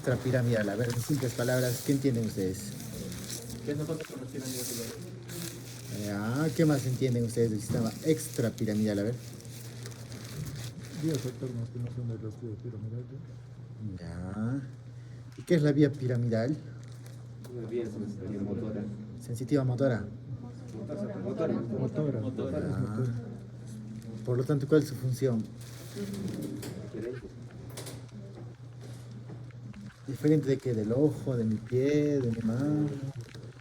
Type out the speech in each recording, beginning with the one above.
extrapiramidal. A ver, en simples palabras, ¿qué entienden ustedes? ¿Qué nosotros con las pirámides? ¿Qué más entienden ustedes del sistema extrapiramidal? A ver. Vías alternas que no son de las vías piramidales. Ya. ¿Y qué es la vía piramidal? Una vía motora. Sensitiva motora. Motora. Ah. Por lo tanto, ¿cuál es su función? ¿Diferente de qué? ¿Del ojo, de mi pie, de mi mano,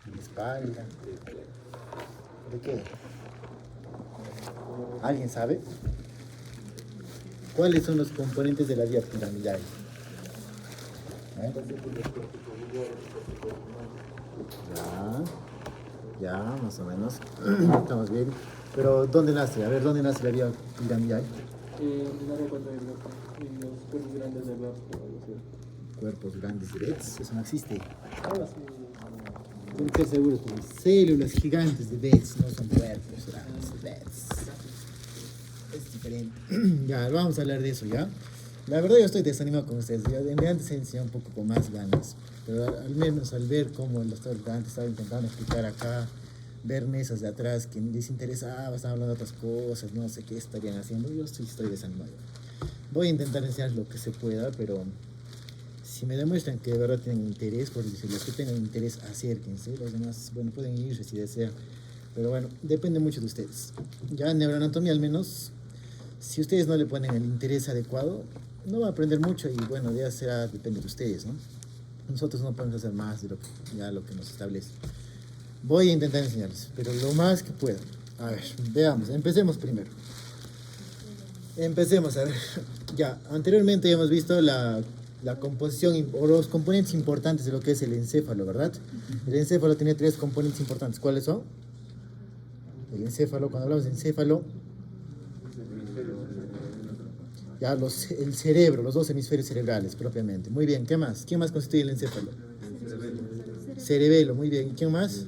de mi espalda? ¿De qué? ¿Alguien sabe? ¿Cuáles son los componentes de la vía piramidal? Ya, más o menos. Estamos bien. Pero, ¿dónde nace? A ver, ¿dónde nace la vía piramidal? En el área cuadrilátera, en los cuerpos grandes de Bach, o algo así. Cuerpos grandes de Betz, eso no existe. Ahora sí. Tienen que ser seguros, porque células gigantes de Betz no son cuerpos grandes de Betz. Es diferente. Ya, vamos a hablar de eso, ¿ya? La verdad yo estoy desanimado con ustedes. Ya de antes se enseñó un poco con más ganas. Pero al menos al ver cómo el doctor antes estaba intentando explicar acá, ver mesas de atrás que les interesaba, estaban hablando de otras cosas, no sé qué estarían haciendo, yo sí estoy desanimado. Voy a intentar enseñar lo que se pueda, pero si me demuestran que de verdad tienen interés, por decir, los que tengan interés, acérquense. Los demás, bueno, pueden irse si desean. Pero bueno, depende mucho de ustedes. Ya en neuroanatomía al menos, si ustedes no le ponen el interés adecuado, no va a aprender mucho y bueno, ya será, depende de ustedes, ¿no? Nosotros no podemos hacer más de lo que nos establece. Voy a intentar enseñarles, pero lo más que pueda. A ver, veamos, empecemos primero. Empecemos, a ver. Ya, anteriormente hemos visto la composición o los componentes importantes de lo que es el encéfalo, ¿verdad? El encéfalo tiene 3 componentes importantes. ¿Cuáles son? El encéfalo, cuando hablamos de encéfalo, ya el cerebro, los 2 hemisferios cerebrales propiamente. Muy bien, ¿qué más? ¿Quién más constituye el encéfalo? Cerebelo, muy bien. ¿Y quién más?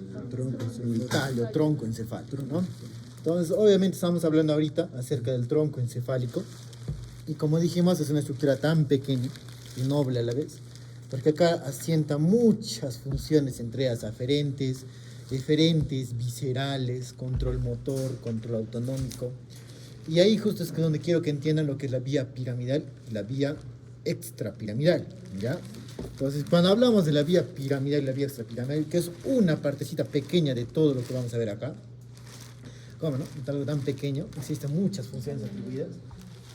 El tallo, tronco encefálico, ¿no? Entonces, obviamente estamos hablando ahorita acerca del tronco encefálico. Y como dijimos, es una estructura tan pequeña y noble a la vez, porque acá asienta muchas funciones, entre ellas aferentes, eferentes, viscerales, control motor, control autonómico. Y ahí justo es donde quiero que entiendan lo que es la vía piramidal y la vía extrapiramidal, ¿ya? Entonces, cuando hablamos de la vía piramidal y la vía extrapiramidal, que es una partecita pequeña de todo lo que vamos a ver acá, ¿cómo no? Algo tan pequeño, existen muchas funciones atribuidas.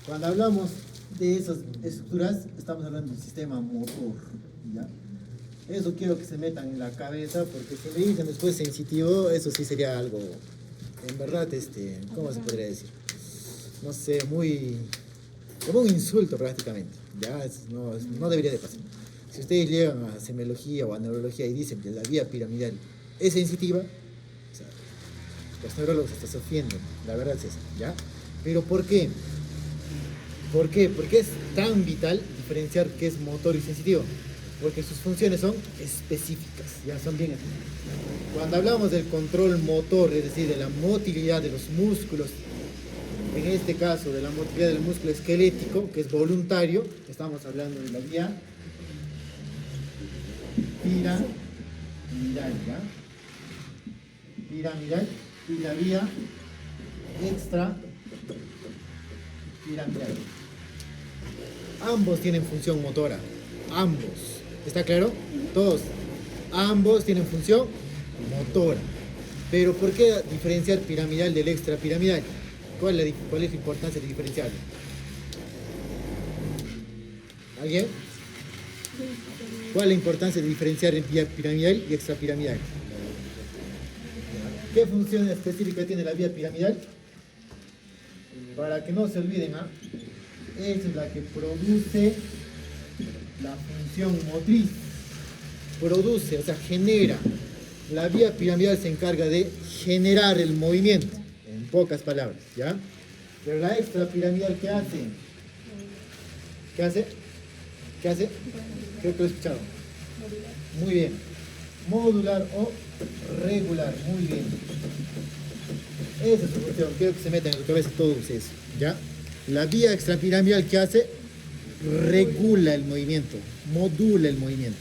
Cuando hablamos de esas estructuras, estamos hablando del sistema motor, ¿ya? Eso quiero que se metan en la cabeza, porque si me dicen después sensitivo, eso sí sería algo, en verdad, ¿cómo se podría decir? No sé, como un insulto prácticamente, ¿ya? No debería de pasar. Si ustedes llegan a semiología o a neurología y dicen que la vía piramidal es sensitiva, o sea, los neurólogos hasta se ofenden, la verdad es esa, ¿ya? Pero ¿por qué? ¿Por qué? Porque es tan vital diferenciar qué es motor y sensitivo. Porque sus funciones son específicas, ya son bien específicas. Cuando hablamos del control motor, es decir, de la motilidad de los músculos, en este caso de la motilidad del músculo esquelético, que es voluntario, estamos hablando de la vía piramidal, ¿ya? Piramidal y la vía extrapiramidal. Ambos tienen función motora, ambos. ¿Está claro? Todos. Ambos tienen función motora. Pero ¿por qué diferenciar piramidal del extrapiramidal? ¿Cuál es la importancia de diferenciarlo? ¿Alguien? ¿Cuál es la importancia de diferenciar vía piramidal y extrapiramidal? ¿Qué función específica tiene la vía piramidal? Para que no se olviden, es la que produce la función motriz. Produce, o sea, genera. La vía piramidal se encarga de generar el movimiento, en pocas palabras, ¿ya? Pero la extrapiramidal, ¿qué hace? ¿Qué hace? ¿Qué hace? Creo que lo he escuchado. Muy bien. Modular o regular, muy bien. Esa es su función, quiero que se metan en su cabeza todos ustedes, ¿ya? La vía extrapiramidal, ¿qué hace? regula el movimiento, modula el movimiento.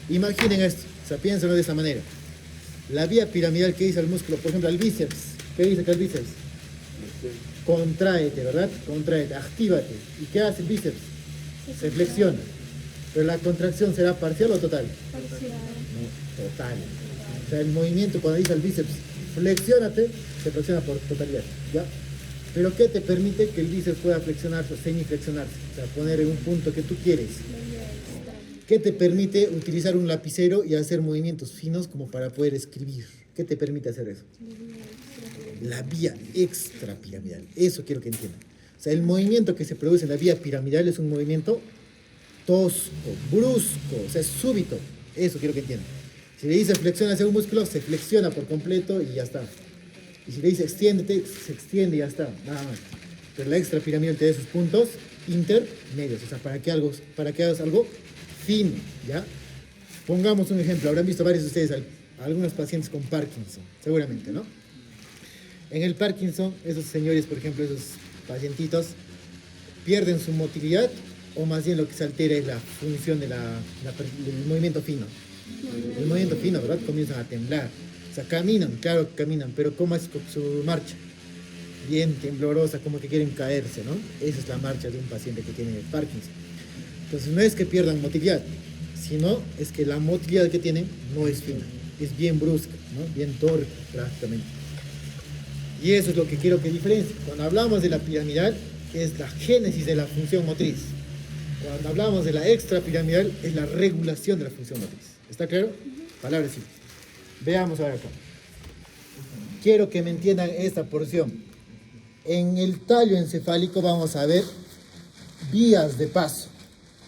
Imaginen esto, o sea, piénsenlo de esa manera. La vía piramidal que dice al músculo, por ejemplo, al bíceps, ¿qué dice que el bíceps? Contráete, ¿verdad? Contráete, actívate. ¿Y qué hace el bíceps? Se flexiona. Pero la contracción será parcial o total? Parcial. No, total. O sea, el movimiento cuando dice al bíceps, flexiónate, se flexiona por totalidad, ¿ya? Pero ¿qué te permite que el bíceps pueda flexionarse o semiflexionarse? O sea, poner en un punto que tú quieres. ¿Qué te permite utilizar un lapicero y hacer movimientos finos como para poder escribir? ¿Qué te permite hacer eso? La vía extrapiramidal. Eso quiero que entiendan. O sea, el movimiento que se produce en la vía piramidal es un movimiento tosco, brusco, o sea, es súbito. Eso quiero que entiendan. Si le dice flexiona hacia un músculo, se flexiona por completo y ya está. Y si le dice extiéndete, se extiende y ya está, nada más. Pero la extrapiramidal te da esos puntos intermedios, o sea, para que hagas algo fino, ¿ya? Pongamos un ejemplo, habrán visto varios de ustedes, algunos pacientes con Parkinson, seguramente, ¿no? En el Parkinson, esos señores, por ejemplo, esos pacientitos, pierden su motilidad, o más bien lo que se altera es la función del movimiento fino. El movimiento fino, ¿verdad? Comienzan a temblar. O sea, caminan, claro que caminan, pero ¿cómo es su marcha? Bien temblorosa, como que quieren caerse, ¿no? Esa es la marcha de un paciente que tiene Parkinson. Entonces, no es que pierdan motilidad, sino es que la motilidad que tienen no es fina, es bien brusca, ¿no? Bien torpe, prácticamente. Y eso es lo que quiero que diferencie. Cuando hablamos de la piramidal, es la génesis de la función motriz. Cuando hablamos de la extrapiramidal, es la regulación de la función motriz. ¿Está claro? Palabras simples. Veamos ahora acá. Quiero que me entiendan esta porción. En el tallo encefálico vamos a ver vías de paso.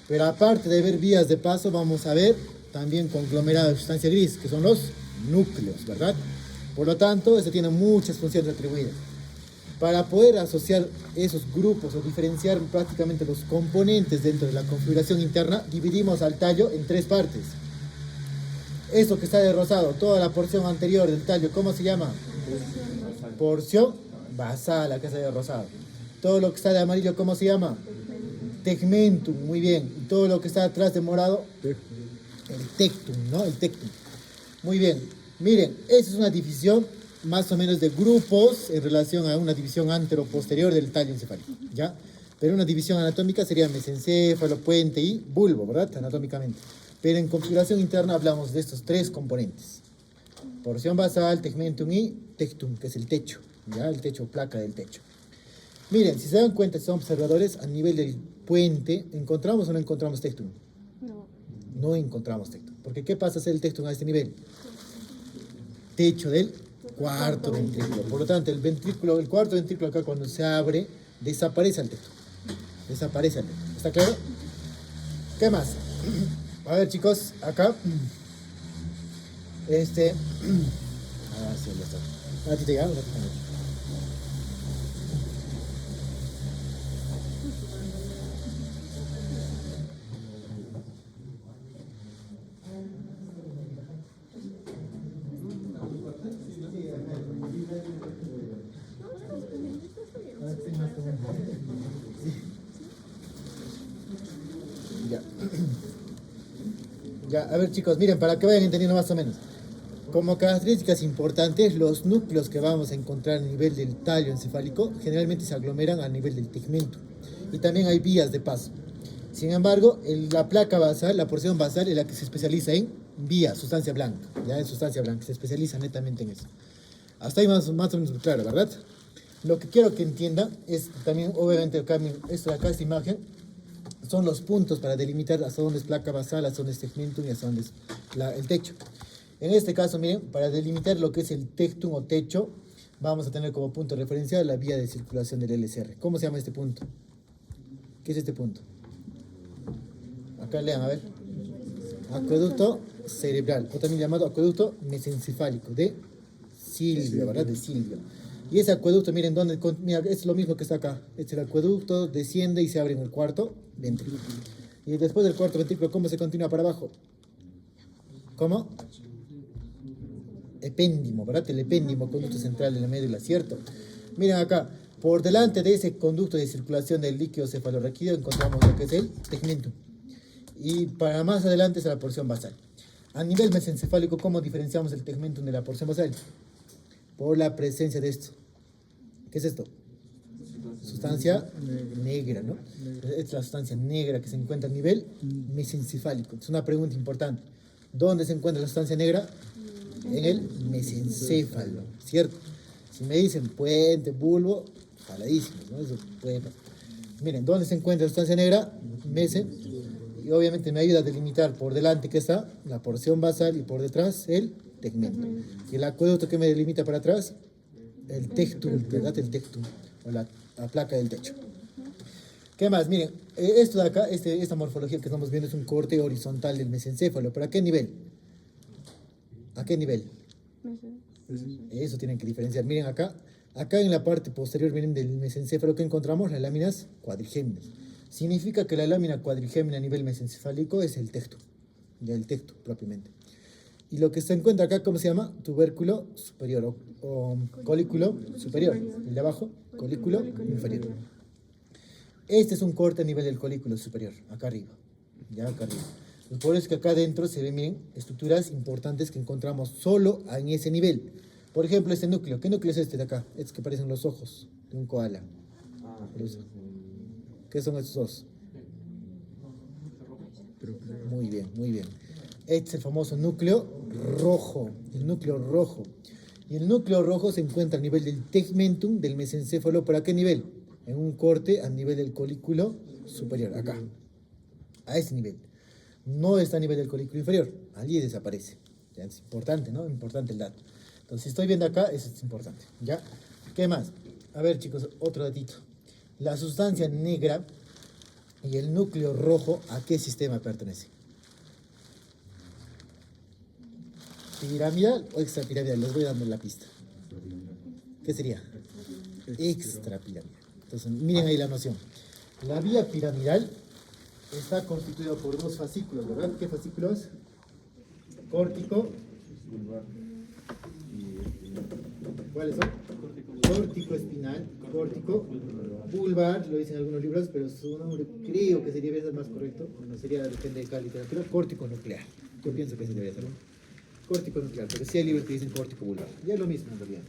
Pero aparte de ver vías de paso, vamos a ver también conglomerados de sustancia gris, que son los núcleos, ¿verdad? Por lo tanto, este tiene muchas funciones atribuidas. Para poder asociar esos grupos o diferenciar prácticamente los componentes dentro de la configuración interna, dividimos al tallo en tres partes. Esto que está de rosado, toda la porción anterior del tallo, ¿cómo se llama? Porción basal, acá está de rosado. Todo lo que está de amarillo, ¿cómo se llama? Tegmentum, muy bien. Y todo lo que está atrás de morado, el tectum, ¿no? El tectum. Muy bien. Miren, esa es una división más o menos de grupos en relación a una división antero-posterior del tallo encefálico, ¿ya? Pero una división anatómica sería mesencéfalo, puente y bulbo, ¿verdad? Anatómicamente. Pero en configuración interna hablamos de estos tres componentes. Porción basal, tegmentum y tectum, que es el techo, ¿ya? El techo, placa del techo. Miren, si se dan cuenta, si son observadores, a nivel del puente, ¿encontramos o no encontramos tectum? No encontramos tectum. Porque ¿qué pasa a ser el tectum a este nivel? Techo del cuarto ventrículo. Por lo tanto, el cuarto ventrículo acá cuando se abre, desaparece el tectum. Desaparece el tectum. ¿Está claro? ¿Qué más? A ver, chicos, acá. Ah, sí, ya está. ¿A ti te llega? Ya. Ya, a ver chicos, miren, para que vayan entendiendo más o menos. Como características importantes, los núcleos que vamos a encontrar a nivel del tallo encefálico generalmente se aglomeran a nivel del tegmento. Y también hay vías de paso. Sin embargo, la placa basal, la porción basal, es la que se especializa en vía, sustancia blanca. Ya en sustancia blanca, se especializa netamente en eso. Hasta ahí más o menos claro, ¿verdad? Lo que quiero que entienda es también, obviamente, esto de acá, esta imagen, son los puntos para delimitar hasta dónde es placa basal, hasta dónde es tegmentum y hasta dónde es el techo. En este caso, miren, para delimitar lo que es el tectum o techo, vamos a tener como punto referencial la vía de circulación del LCR. ¿Cómo se llama este punto? ¿Qué es este punto? Acá lean, a ver. Acueducto cerebral, o también llamado acueducto mesencefálico, de Silvio, ¿verdad? De Silvio. Y ese acueducto, miren, mira, es lo mismo que está acá. Este es el acueducto, desciende y se abre en el cuarto ventrículo. Y después del cuarto ventrículo, ¿cómo se continúa para abajo? ¿Cómo? Epéndimo, ¿verdad? El epéndimo, conducto central de la médula, ¿cierto? Miren acá, Por delante de ese conducto de circulación del líquido cefalorraquídeo encontramos lo que es el tegmentum. Y para más adelante es la porción basal. A nivel mesencefálico, ¿cómo diferenciamos el tegmentum de la porción basal? Por la presencia de esto. ¿Qué es esto? Sustancia negra, ¿no? Es la sustancia negra que se encuentra a nivel mesencefálico. Es una pregunta importante. ¿Dónde se encuentra la sustancia negra? En el mesencéfalo, ¿cierto? Si me dicen puente, bulbo, jaladísimo, ¿no? Eso puede pasar. Miren, ¿dónde se encuentra la sustancia negra? Mesen. Y obviamente me ayuda a delimitar por delante que está la porción basal y por detrás el tegmentum. Y el acueducto que me delimita para atrás, el tectum, ¿verdad? El tectum, o la placa del techo. ¿Qué más? Miren, esto de acá, esta morfología que estamos viendo es un corte horizontal del mesencéfalo. ¿Pero a qué nivel? ¿A qué nivel? Eso tienen que diferenciar. Miren acá en la parte posterior, miren, del mesencéfalo que encontramos las láminas cuadrigéminas. Significa que la lámina cuadrigémina a nivel mesencefálico es el tectum, ya el tectum propiamente. Y lo que se encuentra acá, ¿cómo se llama? Tubérculo superior o colículo superior. El de abajo, colículo inferior. Este es un corte a nivel del colículo superior, acá arriba, ya acá arriba. Por eso es que acá adentro se ven, miren, estructuras importantes que encontramos solo en ese nivel. Por ejemplo, este núcleo. ¿Qué núcleo es este de acá? Estos que parecen los ojos de un koala. ¿Qué son estos dos? Muy bien, muy bien. Este es el famoso núcleo rojo, el núcleo rojo. Y el núcleo rojo se encuentra a nivel del tegmentum del mesencéfalo. ¿Por a qué nivel? En un corte a nivel del colículo superior, acá. A ese nivel. No está a nivel del colículo inferior. Allí desaparece. Ya es importante, ¿no? Importante el dato. Entonces, si estoy viendo acá, eso es importante. ¿Ya? ¿Qué más? A ver, chicos, otro datito. La sustancia negra y el núcleo rojo, ¿a qué sistema pertenece? ¿Piramidal o extrapiramidal? Les voy dando la pista. ¿Qué sería? Extrapiramidal. Entonces, miren ahí la noción. La vía piramidal está constituida por dos fascículos, ¿verdad? ¿Qué fascículos? Córtico. ¿Cuáles son? Córtico espinal, córtico vulvar, lo dicen algunos libros, pero su nombre creo que sería más correcto, no sería, depende de cada literatura, córtico nuclear. Yo pienso que ese debería ser, ¿no? Córtico nuclear, pero sí hay libros que dicen córtico vulvar. Ya es lo mismo en realidad.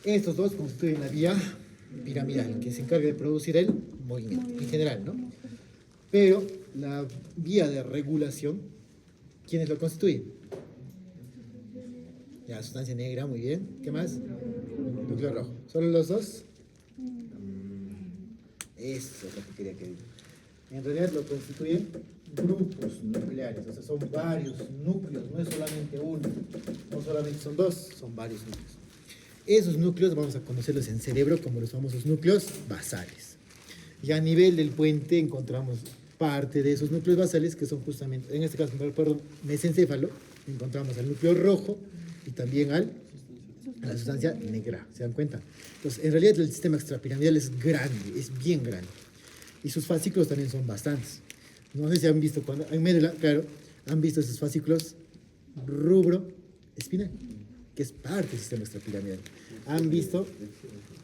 Estos dos constituyen la vía piramidal, que se encarga de producir el movimiento, en general, ¿no? Pero la vía de regulación, ¿quiénes lo constituyen? Ya, sustancia negra, muy bien. ¿Qué más? Núcleo rojo. ¿Solo los dos? Eso es lo que quería que diga. En realidad lo constituyen grupos nucleares, o sea, son varios núcleos, no es solamente uno, no solamente son dos, son varios núcleos. Esos núcleos vamos a conocerlos en cerebro como los famosos núcleos basales. Y a nivel del puente encontramos parte de esos núcleos basales que son justamente, en este caso, perdón, mesencéfalo, encontramos al núcleo rojo y también a la sustancia negra, ¿se dan cuenta? Entonces, en realidad el sistema extrapiramidal es grande, es bien grande. Y sus fascículos también son bastantes. No sé si han visto, cuando en médula, claro, han visto esos fascículos rubro espinal, que es parte del sistema extrapiramidal. ¿Han visto?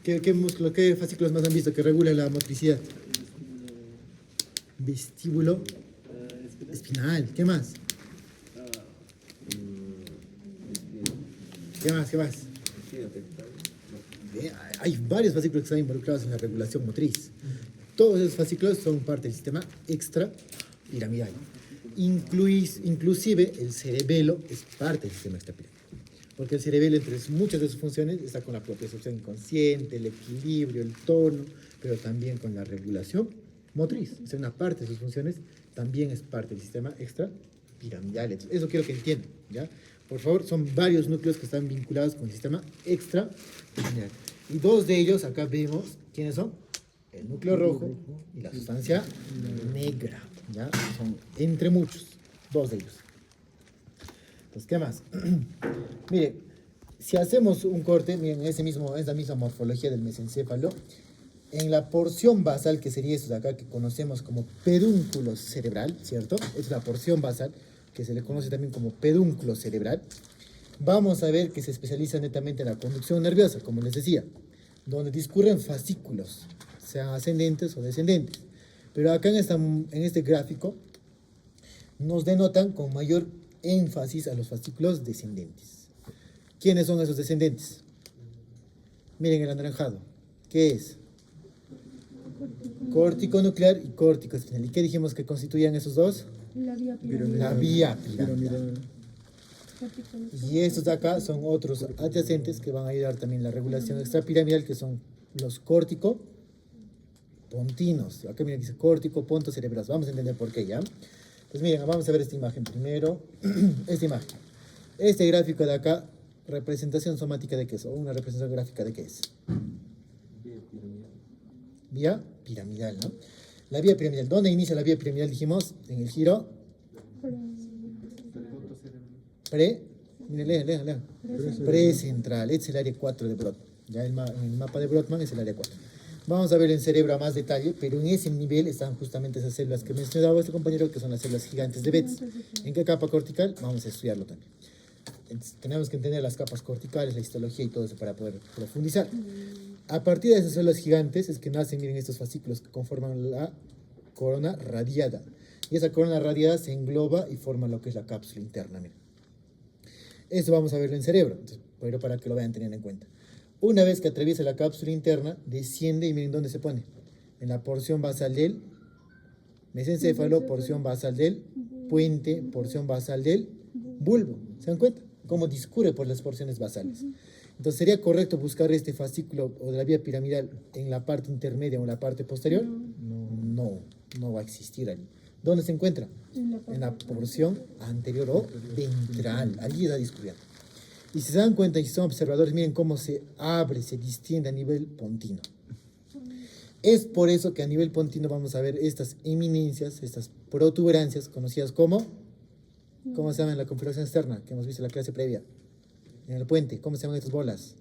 ¿Qué fascículos más han visto que regulan la motricidad? Vestíbulo espinal. ¿Qué más? ¿Qué más? ¿Qué más? Hay varios fascículos que están involucrados en la regulación motriz. Todos esos fascículos son parte del sistema extrapiramidal. Inclusive el cerebelo es parte del sistema extrapiramidal. Porque el cerebelo, entre muchas de sus funciones, está con la propiocepción inconsciente, el equilibrio, el tono, pero también con la regulación motriz. O sea, una parte de sus funciones también es parte del sistema extrapiramidal. Eso quiero que entiendan, ¿ya? Por favor, son varios núcleos que están vinculados con el sistema extrapiramidal. Y dos de ellos, acá vemos, ¿quiénes son? El núcleo rojo y la sustancia negra, ¿ya? Son entre muchos, dos de ellos. Entonces, ¿qué más? Mire, si hacemos un corte, miren, esa misma morfología del mesencéfalo, en la porción basal, que sería esto de acá, que conocemos como pedúnculo cerebral, ¿cierto? Es la porción basal, que se le conoce también como pedúnculo cerebral. Vamos a ver que se especializa netamente en la conducción nerviosa, como les decía. donde discurren fascículos, sean ascendentes o descendentes. Pero acá en este gráfico nos denotan con mayor énfasis a los fascículos descendentes. ¿Quiénes son esos descendentes? Miren el anaranjado. ¿Qué es? Córtico nuclear y córtico espinal. ¿Y qué dijimos que constituían esos dos? La vía piramidal. La vía piramidal. Y estos de acá son otros adyacentes que van a ayudar también en la regulación extrapiramidal, que son los córtico-pontinos. Acá miren, dice córtico, ponto, cerebros. Vamos a entender por qué, ¿ya? Pues miren, vamos a ver esta imagen primero. Esta imagen. Este gráfico de acá, representación somática de qué es, o una representación gráfica de qué es. Vía piramidal, ¿no? La vía piramidal. ¿Dónde inicia la vía piramidal? Dijimos, en el giro miren, precentral. Este es el área 4 de Brodmann. Ya en el mapa de Brodmann es el área 4. Vamos a ver en cerebro a más detalle, pero en ese nivel están justamente esas células que mencionaba este compañero, que son las células gigantes de Betz. ¿En qué capa cortical? Vamos a estudiarlo también. Entonces, tenemos que entender las capas corticales, la histología y todo eso para poder profundizar. A partir de esas células gigantes es que nacen, miren, estos fascículos que conforman la corona radiada. Y esa corona radiada se engloba y forma lo que es la cápsula interna, miren. Eso vamos a verlo en cerebro, entonces, pero para que lo vayan teniendo en cuenta. Una vez que atraviesa la cápsula interna, desciende y miren dónde se pone. En la porción basal del mesencéfalo, porción basal del puente, porción basal del bulbo. ¿Se dan cuenta? Cómo discurre por las porciones basales. Entonces, ¿sería correcto buscar este fascículo o de la vía piramidal en la parte intermedia o en la parte posterior? No va a existir allí. ¿Dónde se encuentra? En la porción anterior o ventral. Allí está discurriendo. Y si se dan cuenta y si son observadores, miren cómo se abre, se distiende a nivel pontino. Es por eso que a nivel pontino vamos a ver estas eminencias, estas protuberancias conocidas como, ¿cómo se llama en la configuración externa? Que hemos visto en la clase previa. En el puente, ¿cómo se llaman estas bolas?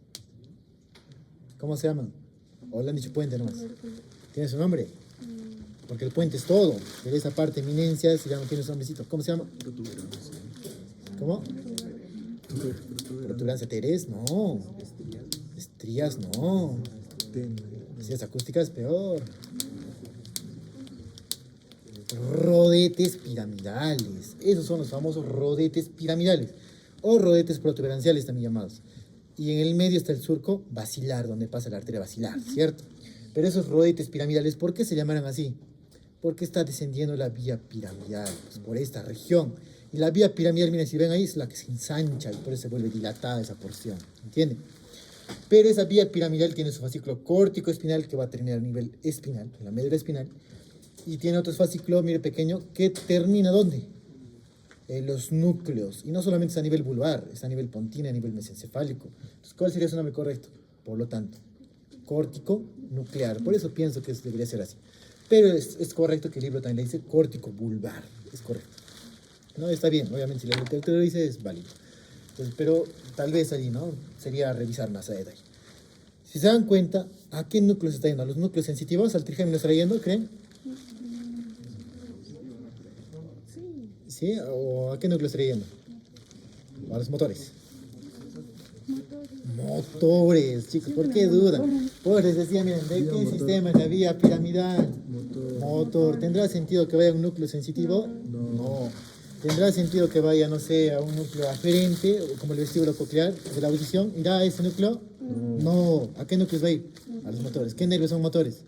¿Cómo se llaman? ¿O le han dicho puente nomás? ¿Tiene su nombre? Porque el puente es todo, pero esa parte, eminencias, ya no tiene su nombrecito. ¿Cómo se llama? ¿Cómo? Protuberancia teres, no. Estrías, no. Si es acústica es peor. Rodetes piramidales. Esos son los famosos rodetes piramidales. O rodetes protuberanciales también llamados. Y en el medio está el surco basilar, donde pasa la arteria basilar, ¿cierto? Pero esos rodetes piramidales, ¿por qué se llamaron así? Porque está descendiendo la vía piramidal, pues, por esta región. Y la vía piramidal, miren, si ven ahí, es la que se ensancha y por eso se vuelve dilatada esa porción, ¿entienden? Pero esa vía piramidal tiene su fascículo córtico espinal que va a terminar a nivel espinal, en la médula espinal. Y tiene otro fascículo, mire, pequeño, que termina ¿dónde? En los núcleos. Y no solamente es a nivel vulvar, es a nivel pontino, a nivel mesencefálico. Entonces, ¿cuál sería su nombre correcto? Por lo tanto, córtico nuclear. Por eso pienso que debería ser así. Pero es correcto que el libro también le dice córtico vulvar. Es correcto. No, está bien, obviamente, si la literatura lo dice, es válido. Entonces, pero tal vez allí, ¿no? Sería revisar más a detalle. Si se dan cuenta, ¿a qué núcleo se está yendo? ¿A los núcleos sensitivos? ¿Al trigémino está yendo, creen? ¿Sí? ¿O a qué núcleo estaría yendo? ¿O a los motores? Motores, chicos, ¿por qué dudan? Pues les decía, miren, ¿de qué sistema es la vía piramidal? Motor. ¿Tendrá sentido que vaya a un núcleo sensitivo? No. ¿Tendrá sentido que vaya, no sé, a un núcleo aferente, como el vestíbulo coclear de la audición? ¿Irá a ese núcleo? No. ¿A qué núcleos va a ir? A los motores. ¿Qué nervios son motores?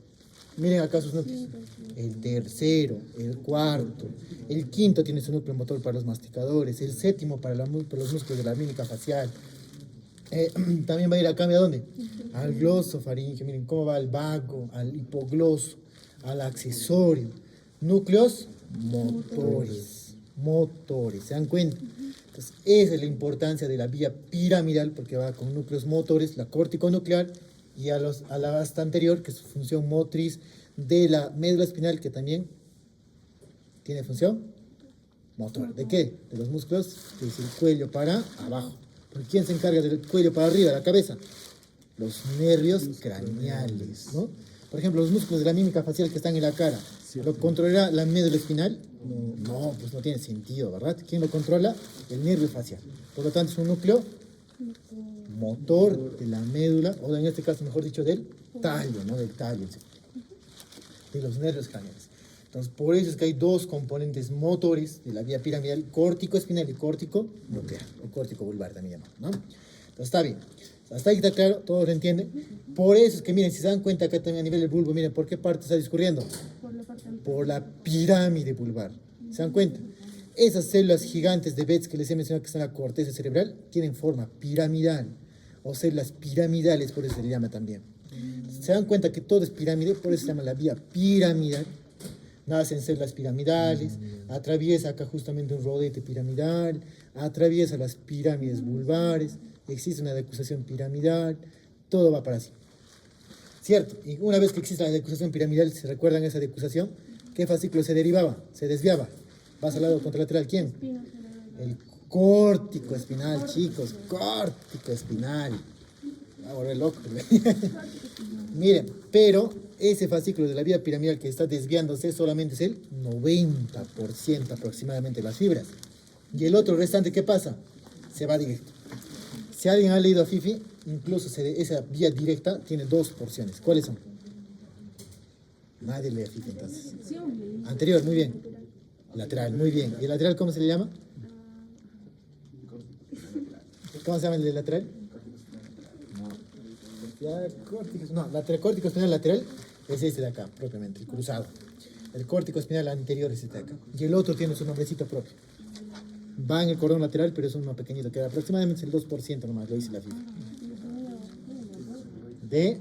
Miren acá sus núcleos. El tercero, el cuarto, el quinto tiene su núcleo motor para los masticadores, el séptimo para los músculos de la mímica facial. También va a ir acá, ¿a dónde? Al glosofaringeo, miren cómo va al vago, al hipogloso, al accesorio. Núcleos motores, ¿se dan cuenta? Entonces, esa es la importancia de la vía piramidal, porque va con núcleos motores, la córtico-nuclear, y a la hasta anterior, que es su función motriz de la médula espinal, que también tiene función motor. ¿De qué? De los músculos, que es el cuello para abajo. ¿Por quién se encarga del cuello para arriba, la cabeza? Los nervios craneales, ¿no? Por ejemplo, los músculos de la mímica facial que están en la cara, ¿lo controlará la médula espinal? No, pues no tiene sentido, ¿verdad? ¿Quién lo controla? El nervio facial. Por lo tanto, es un núcleo Motor de la médula, o en este caso, mejor dicho, del tallo, ¿no? Del tallo, de los nervios craneales. Entonces, por eso es que hay dos componentes motores de la vía piramidal, córtico espinal y córtico nuclear, o córtico vulvar también llamado, ¿no? Entonces, está bien. Hasta ahí está claro, todos lo entienden. Por eso es que, miren, si se dan cuenta acá también a nivel del bulbo, miren, ¿por qué parte está discurriendo? Por la pirámide vulvar. ¿Se dan cuenta? Esas células gigantes de Betz que les he mencionado que están en la corteza cerebral tienen forma piramidal, o células piramidales, por eso se le llama también. Se dan cuenta que todo es pirámide, por eso se llama la vía piramidal. Nacen células piramidales, atraviesa acá justamente un rodete piramidal, atraviesa las pirámides vulvares, existe una decusación piramidal, todo va para así. ¿Cierto? Y una vez que existe la decusación piramidal, ¿se recuerdan esa decusación? ¿Qué fascículo se derivaba? Se desviaba. ¿Vas al lado contralateral? ¿Quién? El córtico espinal, chicos, córtico espinal. Ahora loco. Miren, pero ese fascículo de la vía piramidal que está desviándose solamente es el 90% aproximadamente de las fibras. Y el otro restante, ¿qué pasa? Se va directo. Si alguien ha leído a Fifi, incluso esa vía directa tiene dos porciones. ¿Cuáles son? Nadie lee a Fifi entonces. Anterior, muy bien. Lateral, muy bien. ¿Y el lateral cómo se le llama? ¿Cómo se llama el de lateral? No, lateral, córtico espinal lateral es este de acá, propiamente, el cruzado. El córtico espinal anterior es este de acá. Y el otro tiene su nombrecito propio. Va en el cordón lateral, pero es uno pequeñito, que aproximadamente es el 2% nomás, lo dice la fibra. De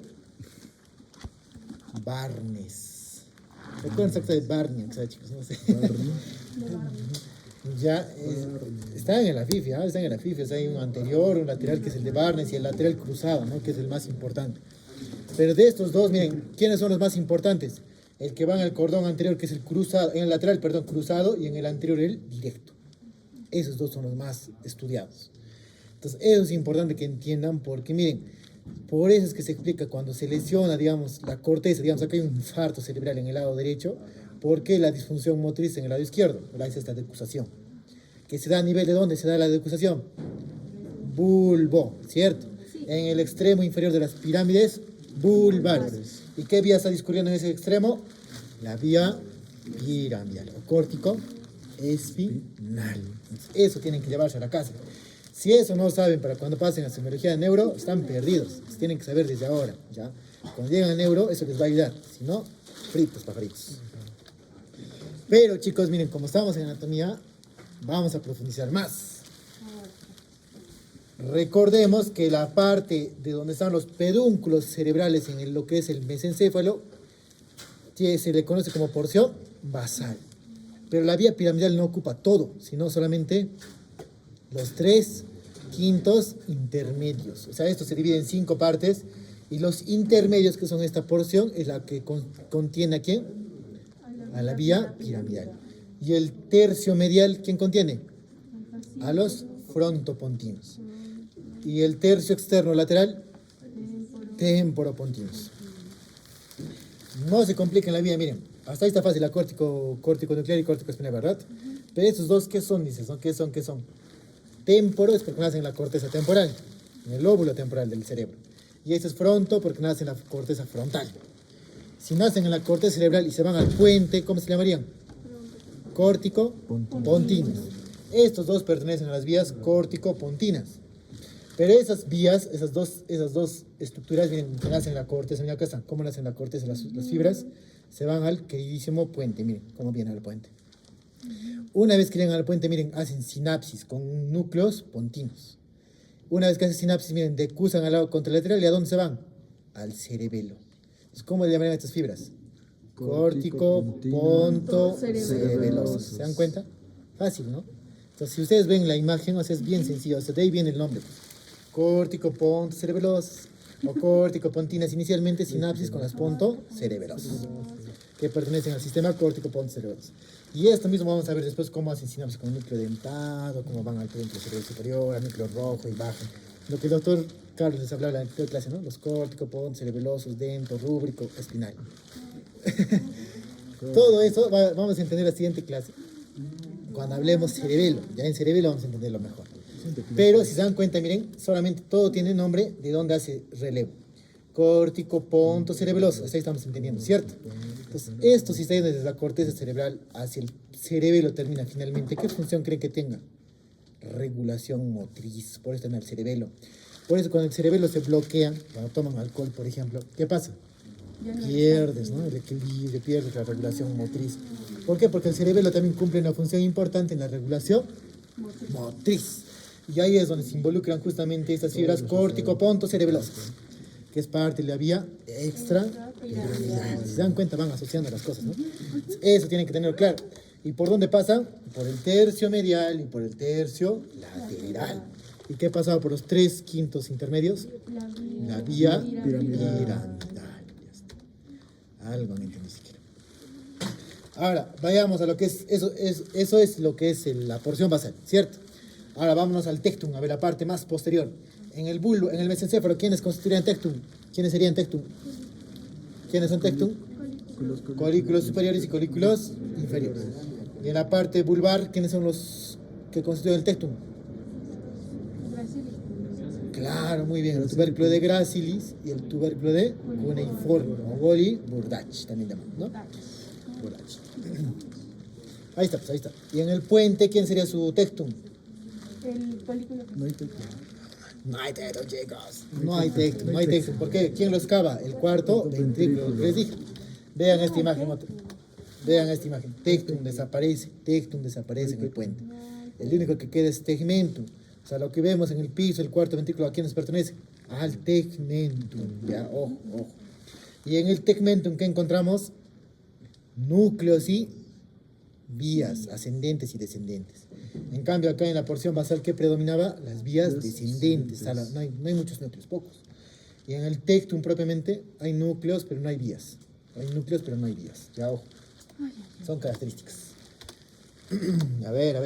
Barnes. ¿Recuerdan exacto de Barnes? Chicos, no sé. Ya están en la FIFI, ¿ah? Están en la FIFI, hay un anterior, un lateral que es el de Barnes y el lateral cruzado, ¿no? Que es el más importante. Pero de estos dos, miren, ¿quiénes son los más importantes? El que va en el cordón anterior, que es el cruzado, en el lateral, perdón, cruzado, y en el anterior el directo. Esos dos son los más estudiados. Entonces, eso es importante que entiendan porque, miren, por eso es que se explica cuando se lesiona, digamos, la corteza, digamos, acá hay un infarto cerebral en el lado derecho, ¿por qué la disfunción motriz en el lado izquierdo? Gracias a esta decusación. ¿Que se da a nivel de dónde se da la decusación? Bulbo, ¿cierto? En el extremo inferior de las pirámides vulvares. ¿Y qué vía está discurriendo en ese extremo? La vía piramidal, o córtico espinal. Eso tienen que llevarse a la casa. Si eso no saben para cuando pasen a semiología de neuro, están perdidos. Tienen que saber desde ahora, ¿ya? Cuando lleguen a neuro, eso les va a ayudar. Si no, fritos, pajaritos. Pero, chicos, miren, como estamos en anatomía, vamos a profundizar más. Recordemos que la parte de donde están los pedúnculos cerebrales en lo que es el mesencéfalo, se le conoce como porción basal. Pero la vía piramidal no ocupa todo, sino solamente los 3/5 intermedios. O sea, esto se divide en 5 partes y los intermedios, que son esta porción, es la que contiene ¿a quién? A la vía piramidal. Y el tercio medial, ¿quién contiene? A los frontopontinos. Y el tercio externo lateral, temporopontinos. No se compliquen la vía, miren. Hasta ahí está fácil, la córtico nuclear y córtico espinal, ¿verdad? Pero estos dos, ¿qué son? Dices, ¿no? ¿Qué son? Témporo es porque nacen en la corteza temporal, en el lóbulo temporal del cerebro. Y este es fronto porque nace en la corteza frontal. Si nacen en la corteza cerebral y se van al puente, ¿cómo se llamarían? Córtico pontinos. Estos dos pertenecen a las vías córtico-pontinas. Pero esas vías, esas dos estructuras, miren, que nacen en la corteza, miren acá están, ¿cómo nacen en la corteza las fibras? Se van al queridísimo puente, miren cómo viene al puente. Una vez que llegan al puente, miren, hacen sinapsis con núcleos pontinos. Una vez que hacen sinapsis, miren, decusan al lado contralateral, ¿y a dónde se van? Al cerebelo. Entonces, ¿cómo le llamarían a estas fibras? Córtico, ponto, cerebelosos. ¿Se dan cuenta? Fácil, ¿no? Entonces, si ustedes ven la imagen, o sea, es bien sencillo, o sea, de ahí viene el nombre. Córtico, ponto, cerebelosos. O córtico, pontinas, inicialmente sinapsis con las ponto, cerebelosos, que pertenecen al sistema córtico, ponto, cerebelosos. Y esto mismo vamos a ver después cómo hacen sinapsis con el núcleo dentado, cómo van al núcleo cerebral superior, al núcleo rojo y bajan. Lo que el doctor Carlos les hablaba en la anterior clase, ¿no? Los córtico, ponto, cerebelosos, dento, rúbrico, espinal. Todo eso vamos a entender en la siguiente clase. Cuando hablemos cerebelo, ya en cerebelo vamos a entenderlo mejor. Pero si se dan cuenta, miren, solamente todo tiene nombre de dónde hace relevo. Córtico, ponto, cerebeloso. Hasta ahí estamos entendiendo, ¿cierto? Entonces, esto si está yendo desde la corteza cerebral hacia el cerebelo termina finalmente. ¿Qué función creen que tenga? Regulación motriz. Por eso está en el cerebelo. Por eso cuando el cerebelo se bloquea, cuando toman alcohol, por ejemplo, ¿qué pasa? Pierdes, ¿no? El equilibrio, pierdes la regulación motriz. ¿Por qué? Porque el cerebelo también cumple una función importante en la regulación motriz. Y ahí es donde se involucran justamente estas fibras córtico-ponto-cerebelosas, que es parte de la vía extrapiramidal. Si se dan cuenta, van asociando las cosas, ¿no? Eso tienen que tenerlo claro. ¿Y por dónde pasa? Por el tercio medial y por el tercio lateral. ¿Y qué pasaba por los 3/5 intermedios? La vía piramidal. Algo no entendí siquiera. Ahora, vayamos a lo que es, eso es lo que es la porción basal, ¿cierto? Ahora vámonos al tectum, a ver la parte más posterior. En el bulbo, en el mesencéfalo, ¿quiénes constituirían tectum? ¿Quiénes serían tectum? ¿Quiénes son tectum? Colículos superiores y colículos inferiores. Y en la parte vulvar, ¿quiénes son los que constituyen el tectum? Claro, muy bien, el tubérculo de Gracilis y el tubérculo de cuneiforme, o Goli Burdach, también llamamos, ¿no? Burdach. Ahí está, pues ahí está. Y en el puente, ¿quién sería su tectum? El folículo. No hay tectum. No hay tectum, chicos. No hay tectum, no hay tectum. ¿Por qué? ¿Quién lo excava? El cuarto ventrículo. Les dije. Vean esta imagen, otra. Vean esta imagen. Tectum desaparece en el puente. El único que queda es tegmentum. O sea, lo que vemos en el piso, el cuarto ventrículo, ¿a quién nos pertenece? Al tegmentum. Ya, ojo, ojo. Y en el tegmentum, ¿qué encontramos? Núcleos y vías ascendentes y descendentes. En cambio, acá en la porción basal, ¿qué predominaba? Las vías descendentes. O sea, no hay muchos núcleos, pocos. Y en el tectum propiamente hay núcleos, pero no hay vías. Hay núcleos, pero no hay vías. Ya, ojo. Son características. A ver.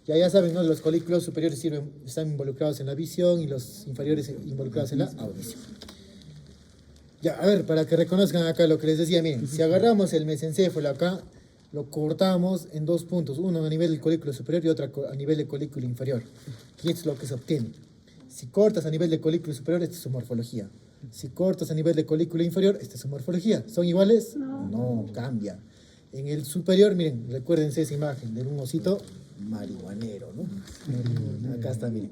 Ya saben, ¿no? Los colículos superiores están involucrados en la visión y los inferiores involucrados en la audición. Ya, a ver, para que reconozcan acá lo que les decía, miren, si agarramos el mesencéfalo acá, lo cortamos en dos puntos, uno a nivel del colículo superior y otro a nivel del colículo inferior. Y esto es lo que se obtiene. Si cortas a nivel del colículo superior, esta es su morfología. Si cortas a nivel del colículo inferior, esta es su morfología. ¿Son iguales? No, cambia. En el superior, miren, recuérdense esa imagen de un osito marihuanero, ¿no? Acá está, miren.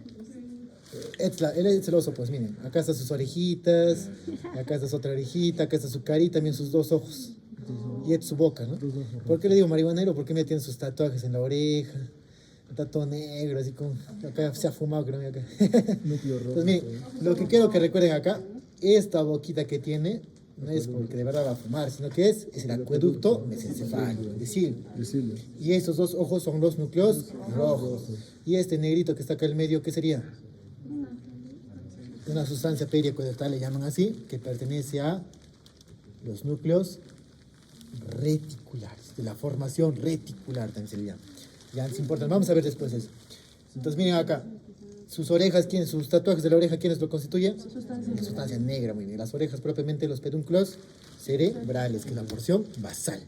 Él es el oso, pues miren. Acá están sus orejitas, acá está su otra orejita, acá está su carita, también sus dos ojos. Y es su boca, ¿no? ¿Por qué le digo marihuanero? Porque me tiene sus tatuajes en la oreja, está todo negro, así como. Acá se ha fumado, creo que acá. Entonces, miren, lo que quiero que recuerden acá, esta boquita que tiene, no es porque de verdad va a fumar, sino que es el acueducto mesencefálico, decir. Y esos dos ojos son los núcleos rojos. Y este negrito que está acá en el medio, ¿qué sería? Una sustancia periacueductal, le llaman así, que pertenece a los núcleos reticulares, de la formación reticular también se le llama. Ya nos importa, vamos a ver después eso. Entonces miren acá, sus orejas, sus tatuajes de la oreja, ¿quiénes lo constituyen? La sustancia negra, muy bien. Las orejas propiamente los pedúnculos cerebrales, que es la porción basal.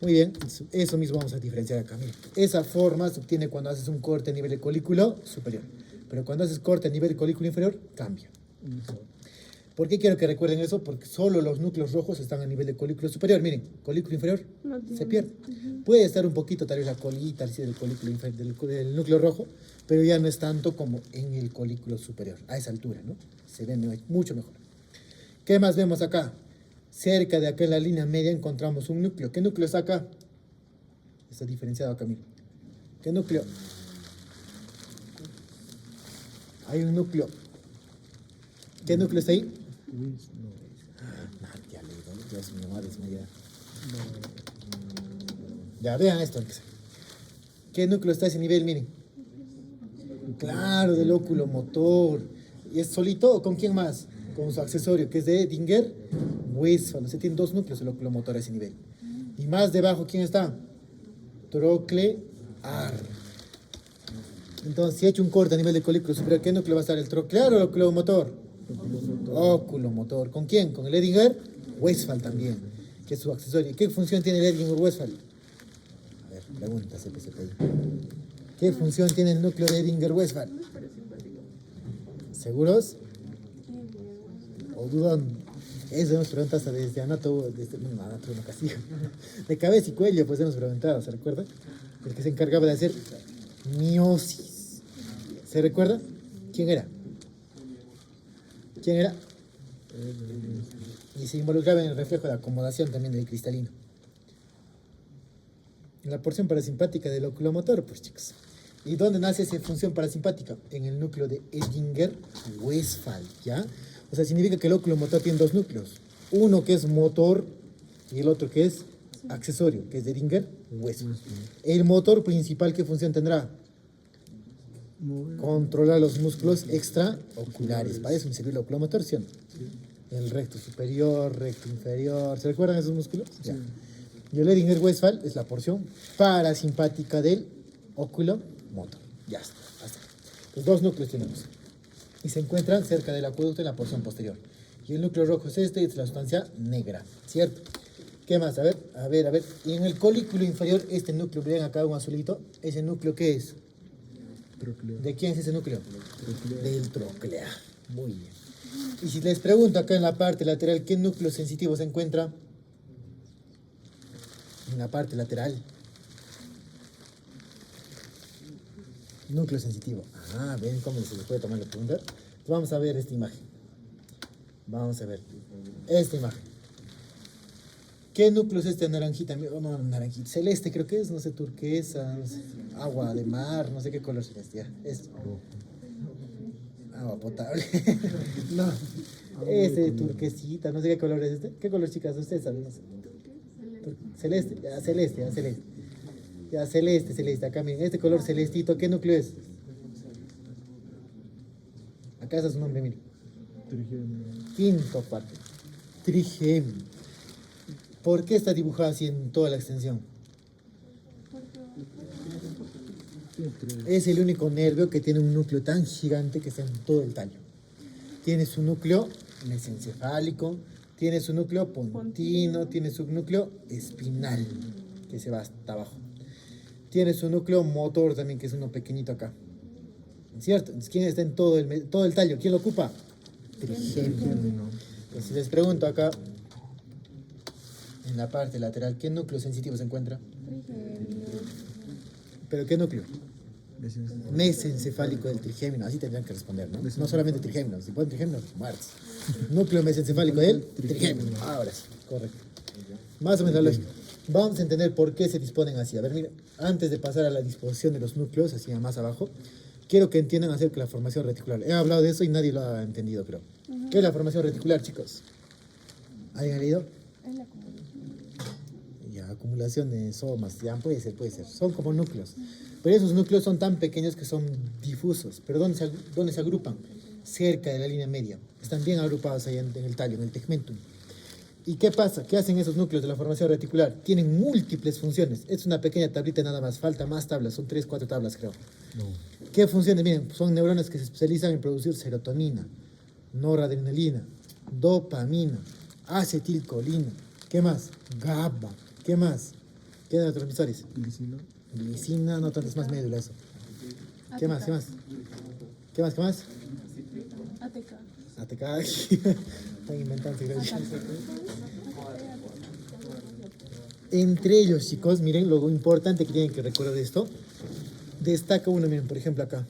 Muy bien, eso mismo vamos a diferenciar acá. Miren, esa forma se obtiene cuando haces un corte a nivel de colículo superior. Pero cuando haces corte a nivel de colículo inferior, cambia. ¿Por qué quiero que recuerden eso? Porque solo los núcleos rojos están a nivel de colículo superior. Miren, colículo inferior se pierde. Puede estar un poquito, tal vez la colita así del colículo del núcleo rojo, pero ya no es tanto como en el colículo superior, a esa altura, ¿no? Se ve mucho mejor. ¿Qué más vemos acá? Cerca de acá en la línea media encontramos un núcleo. ¿Qué núcleo está acá? Está diferenciado acá, miren. ¿Qué núcleo? Hay un núcleo. ¿Qué núcleo está ahí? Ya le digo, Dios mío, madre mía. Ya, vean esto. ¿Qué núcleo está a ese nivel? Miren. Claro, del óculo motor. ¿Y es solito o con quién más? Con su accesorio, que es de Edinger-Westphal. Se tienen dos núcleos el óculo motor a ese nivel. Y más debajo, ¿quién está? Troclear. Entonces, si he hecho un corte a nivel de colículo superior, ¿qué núcleo va a estar? ¿El troclear o el óculo motor? Óculo motor. ¿Con quién? Con el Edinger-Westphal también, que es su accesorio. ¿Qué función tiene el Edinger-Westphal? A ver, pregunta, CPCPI. ¿Qué función tiene el núcleo de Edinger-Westphal? ¿Seguros? ¿O dudan? Eso hemos preguntado hasta desde anato, no castigo. De cabeza y cuello, pues hemos preguntado, ¿se recuerda? El que se encargaba de hacer meiosis. ¿Se recuerda? ¿Quién era? ¿Quién era? Y se involucraba en el reflejo de acomodación también del cristalino. En la porción parasimpática del oculomotor, pues chicos. ¿Y dónde nace esa función parasimpática? En el núcleo de Edinger-Westphal, ¿ya? O sea, significa que el oculomotor tiene dos núcleos. Uno que es motor y el otro que es accesorio, que es de Edinger-Westphal. El motor principal, ¿qué función tendrá? Controlar los músculos extraoculares. Para eso me sirve el oculomotor, ¿sí o no? El recto superior, recto inferior. ¿Se recuerdan esos músculos? Ya. Y el Edinger-Westphal es la porción parasimpática del oculomotor. Ya está. Hasta aquí. Los dos núcleos tenemos. Y se encuentran cerca del acueducto en la porción posterior. Y el núcleo rojo es este, es la sustancia negra, ¿cierto? ¿Qué más? A ver. Y en el colículo inferior, este núcleo, ven acá un azulito, ¿ese núcleo qué es? Troclea. ¿De quién es ese núcleo? Troclea. Del troclea. Muy bien. Y si les pregunto acá en la parte lateral, ¿qué núcleo sensitivo se encuentra? En la parte lateral. Núcleo sensitivo. Ah, ¿ven cómo se les puede tomar la pregunta? Entonces vamos a ver esta imagen. Vamos a ver esta imagen. ¿Qué núcleo es este naranjita? No, naranjita. Celeste creo que es, no sé, turquesa, no sé, agua de mar, no sé qué color celeste. Ya, es agua potable. No, ese turquesita, no sé qué color es este. ¿Qué color, chicas? Ustedes saben, no sé. Celeste, ya celeste, ya celeste. Ya celeste, acá miren, este color celestito, ¿qué núcleo es? Acá está su nombre, miren. Trigémino. Quinto parte. Trigémino. ¿Por qué está dibujado así en toda la extensión? Es el único nervio que tiene un núcleo tan gigante que está en todo el tallo. Tiene su núcleo mesencefálico, tiene su núcleo pontino, tiene su núcleo espinal, que se va hasta abajo. Tiene su núcleo motor también, que es uno pequeñito acá. ¿Cierto? Entonces, ¿quién está en todo el tallo? ¿Quién lo ocupa? Trigémino. Pues si les pregunto acá, en la parte lateral, ¿qué núcleo sensitivo se encuentra? ¿Pero qué núcleo? Mesencefálico del trigémino, así tendrían que responder, ¿no? No solamente trigémino, si ponen trigémino, muertos. Núcleo mesencefálico del trigémino. Ahora sí, correcto. Más o menos la lógica. Vamos a entender por qué se disponen así. A ver, mira, antes de pasar a la disposición de los núcleos, así más abajo, quiero que entiendan acerca de la formación reticular. He hablado de eso y nadie lo ha entendido, creo. ¿Qué es la formación reticular, chicos? ¿Alguien ha leído? Es la acumulación. Ya, acumulación de somas, ya puede ser. Son como núcleos. Pero esos núcleos son tan pequeños que son difusos. ¿Pero dónde se agrupan? Cerca de la línea media. Están bien agrupados ahí en el tallo, en el tegmentum. ¿Y qué pasa? ¿Qué hacen esos núcleos de la formación reticular? Tienen múltiples funciones. Es una pequeña tablita nada más. Falta más tablas. Son 3, 4 tablas, creo. No. ¿Qué funciones? Miren, son neuronas que se especializan en producir serotonina, noradrenalina, dopamina, acetilcolina. ¿Qué más? GABA. ¿Qué más? ¿Qué neurotransmisores? Glicina. Glicina, no tanto, es más médula eso. ¿Qué más? ¿Qué más? ATK. ATK. Están inventando. Entre ellos, chicos, miren lo importante que tienen que recordar de esto. Destaca uno, miren, por ejemplo acá.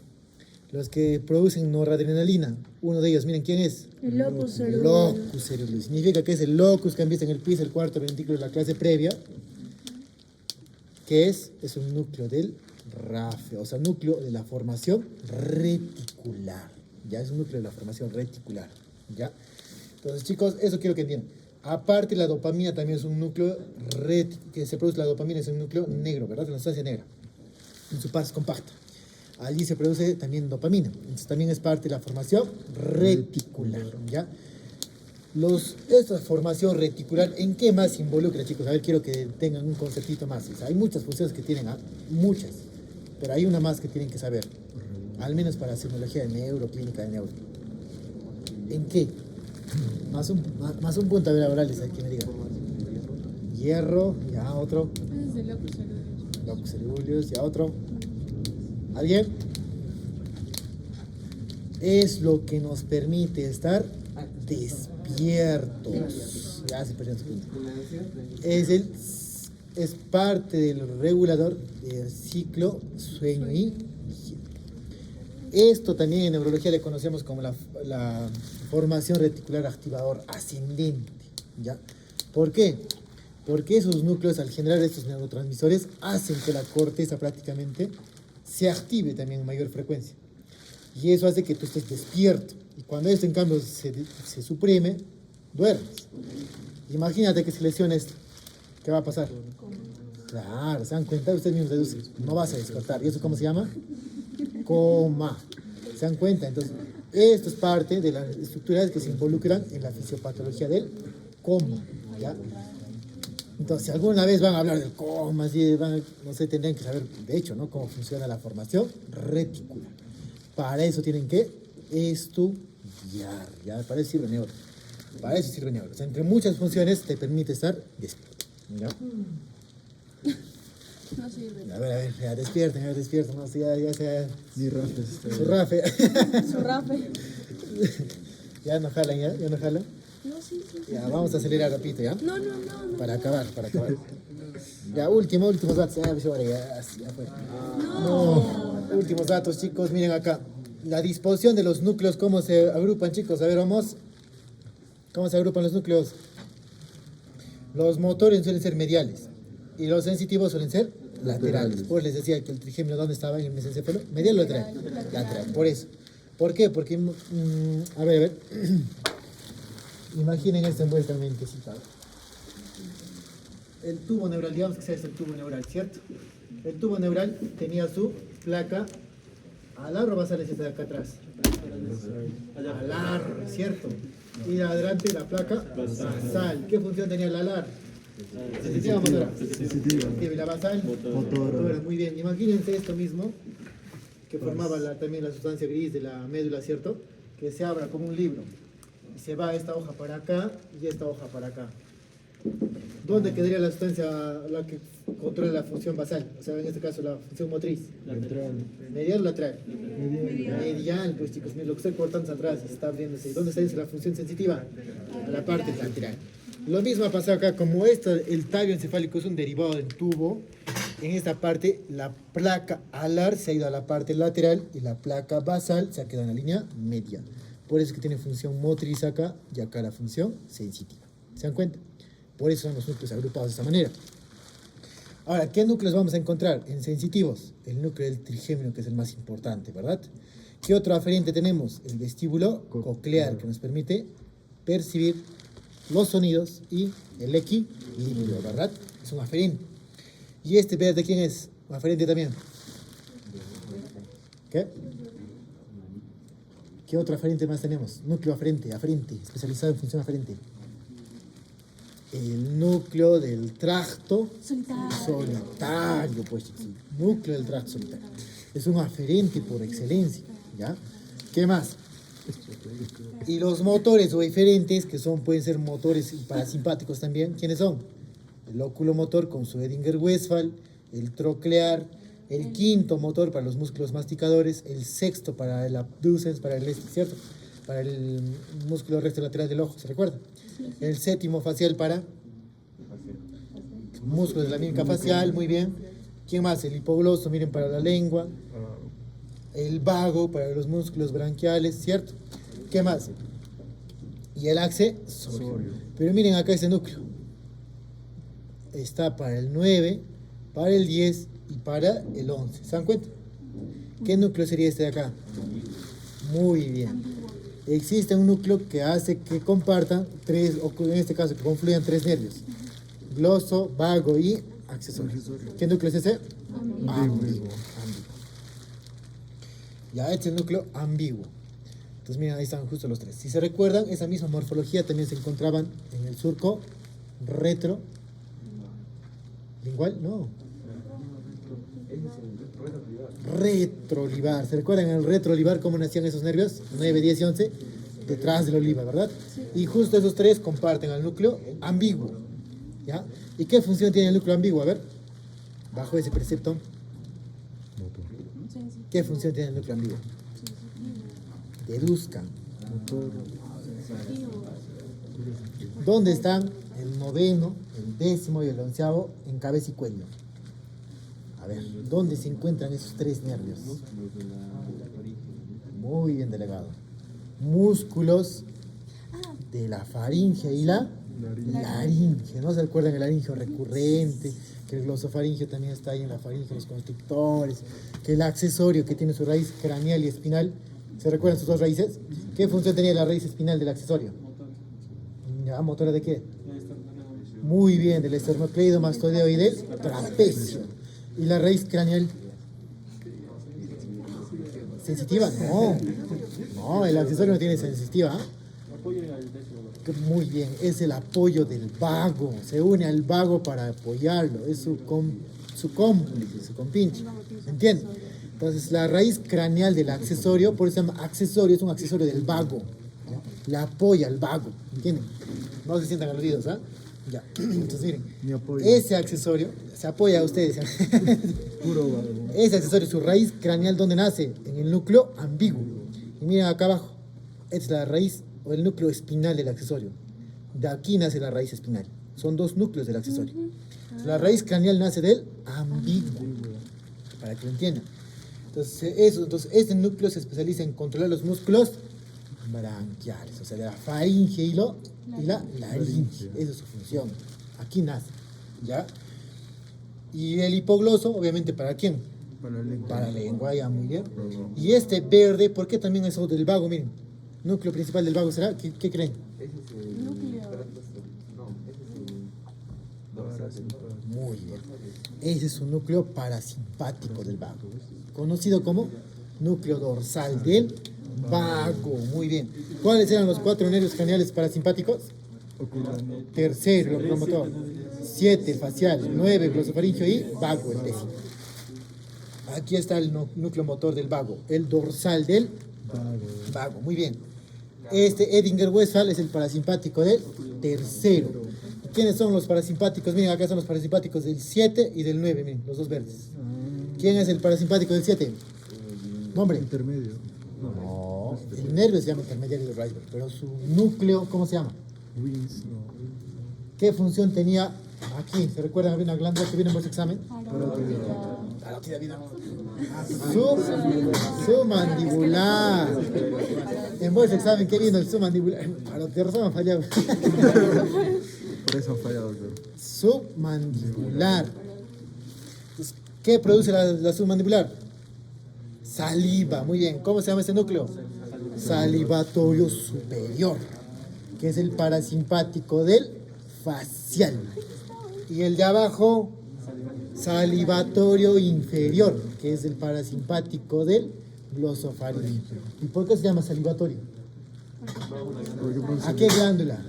Los que producen noradrenalina. Uno de ellos, miren, ¿quién es? El locus ceruleus. Locus ceruleus. Significa que es el locus que han visto en el piso, el cuarto ventrículo de la clase previa. ¿Qué es? Es un núcleo del RAFE, o sea, núcleo de la formación reticular. Ya es un núcleo de la formación reticular. ¿Ya? Entonces, chicos, eso quiero que entiendan. Aparte, la dopamina también es un núcleo que se produce. La dopamina es un núcleo negro, ¿verdad? Es una sustancia negra. En su parte compacta. Allí se produce también dopamina. Entonces, también es parte de la formación reticular. ¿Ya? Esta formación reticular, ¿en qué más se involucra, chicos? A ver, quiero que tengan un conceptito más. O sea, hay muchas funciones que tienen, muchas, pero hay una más que tienen que saber, al menos para la semiología de neuro, clínica de neuro. ¿En qué? Más un punto, a ver, orales, hay que me diga. Hierro, ya otro. Ese es el locus ceruleus. Locus ceruleus, ya otro. ¿Alguien? Es lo que nos permite estar despiertos. Ya se perdió su punto. Es parte del regulador del ciclo sueño y vigilia. Esto también en neurología le conocemos como la formación reticular activador ascendente. ¿Ya? ¿Por qué? Porque esos núcleos, al generar estos neurotransmisores, hacen que la corteza prácticamente se active también en mayor frecuencia. Y eso hace que tú estés despierto. Y cuando esto, en cambio, se suprime, duermes. Imagínate que si lesiones, ¿qué va a pasar? Claro, ¿se dan cuenta? Ustedes mismos deducen. No vas a despertar. ¿Y eso cómo se llama? Coma. ¿Se dan cuenta? Entonces, esto es parte de las estructuras que se involucran en la fisiopatología del coma. ¿Ya? Entonces, si alguna vez van a hablar del coma, así no sé, tendrían que saber, de hecho, ¿no?, cómo funciona la formación reticular. Para eso tienen que estudiar, ¿ya? Para eso sirve neuro. Para eso sirve neuro. O sea, entre muchas funciones te permite estar despierto. ¿Ya? No sirve. A ver, ya despierten, no sé, ya sea... Ni rafes. Su rafe. Su rafe. Ya no jalan, ya no jalan. No, sí. Ya, vamos a acelerar rapidito, ¿ya? No. Para acabar. Ya, últimos datos. Ya fue. No. Últimos datos, chicos. Miren acá. La disposición de los núcleos, ¿cómo se agrupan, chicos? A ver, vamos. ¿Cómo se agrupan los núcleos? Los motores suelen ser mediales y los sensitivos suelen ser laterales. Pues les decía que el trigémino, ¿dónde estaba en el mesencéfalo? ¿Medial o lateral? Lateral. Por eso. ¿Por qué? Porque, a ver. Imaginen esto en vuestra mentecita. El tubo neural, digamos que sea este el tubo neural, ¿cierto? El tubo neural tenía su placa alar o basal, es esta de acá atrás. Alar, ¿cierto? Y adelante la placa basal. ¿Qué función tenía el alar? ¿Sensitiva o motora? Sensitiva. ¿Y la basal? Motora. Muy bien. Imagínense esto mismo, que formaba también la sustancia gris de la médula, ¿cierto? Que se abra como un libro. Y se va esta hoja para acá y esta hoja para acá. ¿Dónde quedaría la sustancia la que controla la función basal? O sea, en este caso la función motriz. Lateral. ¿Medial o lateral? Medial, pues chicos, lo que estoy cortando atrás está abriéndose. ¿Dónde está la función sensitiva? A la parte lateral. Lo mismo ha pasado acá, como el tallo encefálico es un derivado del tubo, en esta parte la placa alar se ha ido a la parte lateral y la placa basal se ha quedado en la línea media. Por eso es que tiene función motriz acá y acá la función sensitiva. ¿Se dan cuenta? Por eso son los núcleos agrupados de esta manera. Ahora, ¿qué núcleos vamos a encontrar? En sensitivos, el núcleo del trigémino, que es el más importante, ¿verdad? ¿Qué otro aferente tenemos? El vestíbulo coclear, que nos permite percibir los sonidos y el equilibrio, ¿verdad? Es un aferente. ¿Y este, ¿de quién es? Un aferente también. ¿Qué? ¿Qué otro aferente más tenemos? Núcleo aferente, especializado en función aferente. El núcleo del tracto solitario, pues, sí, núcleo del tracto solitario. Es un aferente por excelencia, ¿ya? ¿Qué más? Y los motores o eferentes, que pueden ser motores parasimpáticos también, ¿quiénes son? El oculomotor con su Edinger-Westphal, el troclear, el quinto motor para los músculos masticadores, el sexto para el abducens, para el ¿cierto? Para el músculo retrolateral del ojo, ¿se recuerda? El séptimo facial para músculos de la mímica facial, muy bien. ¿Quién más? El hipogloso, miren, para la lengua. El vago para los músculos branquiales, ¿cierto? ¿Qué más? Y el accesorio. Pero miren acá ese núcleo. Está para el 9, para el 10 y para el 11. ¿Se dan cuenta? ¿Qué núcleo sería este de acá? Muy bien. Existe un núcleo que hace que compartan tres, o en este caso que confluyan tres nervios: gloso, vago y accesorio. ¿Qué núcleo es ese? Ambiguo. Ya, este es el núcleo ambiguo. Entonces miren, ahí están justo los tres. Si se recuerdan, esa misma morfología también se encontraban en el surco retrolingual, no. Retrolivar. ¿Se recuerdan en el retrolivar cómo nacían esos nervios? 9, 10 y 11 detrás del oliva, ¿verdad? Y justo esos tres comparten al núcleo ambiguo, ¿ya? ¿Y qué función tiene el núcleo ambiguo? A ver, bajo ese precepto. Sensitiva. ¿Qué función tiene el núcleo ambiguo? Deduzcan. ¿Dónde están el noveno, el décimo y el onceavo en cabeza y cuello? A ver, ¿dónde se encuentran esos tres nervios? Muy bien, delegado. Músculos de la faringe y la laringe. ¿No se acuerdan el laringeo recurrente? Que el glosofaringeo también está ahí en la faringe, los constrictores. Que el accesorio que tiene su raíz craneal y espinal. ¿Se recuerdan sus dos raíces? ¿Qué función tenía la raíz espinal del accesorio? ¿Ya? ¿Motora de qué? Muy bien, del esternocleido, mastoideo y del trapecio. ¿Y la raíz craneal? ¿Sensitiva? No, el accesorio no tiene sensitiva. Muy bien, es el apoyo del vago. Se une al vago para apoyarlo. Es su cómplice, su compinche. ¿Entienden? Entonces, la raíz craneal del accesorio, por eso se llama accesorio, es un accesorio del vago. ¿Ya? La apoya al vago. ¿Entienden? No se sientan aludidos, ¿ah? Ya. Entonces, miren, ese accesorio se apoya a ustedes. Puro vago. Ese accesorio, su raíz craneal, ¿dónde nace? En el núcleo ambiguo. Y miren acá abajo, esta es la raíz o el núcleo espinal del accesorio. De aquí nace la raíz espinal. Son dos núcleos del accesorio. La raíz craneal nace del ambiguo, para que lo entiendan. Entonces, este núcleo se especializa en controlar los músculos branquiales, o sea, de la faringe y la laringe. Esa es su función. Aquí nace, ¿ya? Y el hipogloso, obviamente, ¿para quién? Para la lengua, ya, muy bien. Y este verde, ¿por qué también es del vago? Miren, núcleo principal del vago será, ¿qué creen? Muy bien. Ese es un núcleo parasimpático del vago, conocido como núcleo dorsal del vago. Muy bien. ¿Cuáles eran los 4 nervios craneales parasimpáticos? Tercero, el oculomotor. 7, el facial. 9, glosofaringeo y vago, el décimo. Aquí está el núcleo motor del vago, el dorsal del vago. Muy bien. Este Edinger-Westphal es el parasimpático del tercero. ¿Quiénes son los parasimpáticos? Miren, acá son los parasimpáticos del 7 y del 9, miren, los dos verdes. ¿Quién es el parasimpático del 7? Nombre. Intermedio. No, el nervio se llama intermediario de Reisberg, pero su núcleo, ¿cómo se llama? Wins, no. ¿Qué función tenía aquí? ¿Se recuerdan? Había una glándula que viene en vuestro examen. Submandibular. En vuestro examen, ¿qué vino el submandibular? A los que razón han fallado. Por eso han fallado, doctor. Submandibular. Entonces, ¿qué produce la submandibular? Saliva. Muy bien. ¿Cómo se llama ese núcleo? Salivatorio superior, que es el parasimpático del facial. Y el de abajo, salivatorio inferior, que es el parasimpático del glosofaringeo. ¿Y por qué se llama salivatorio? ¿A qué glándula?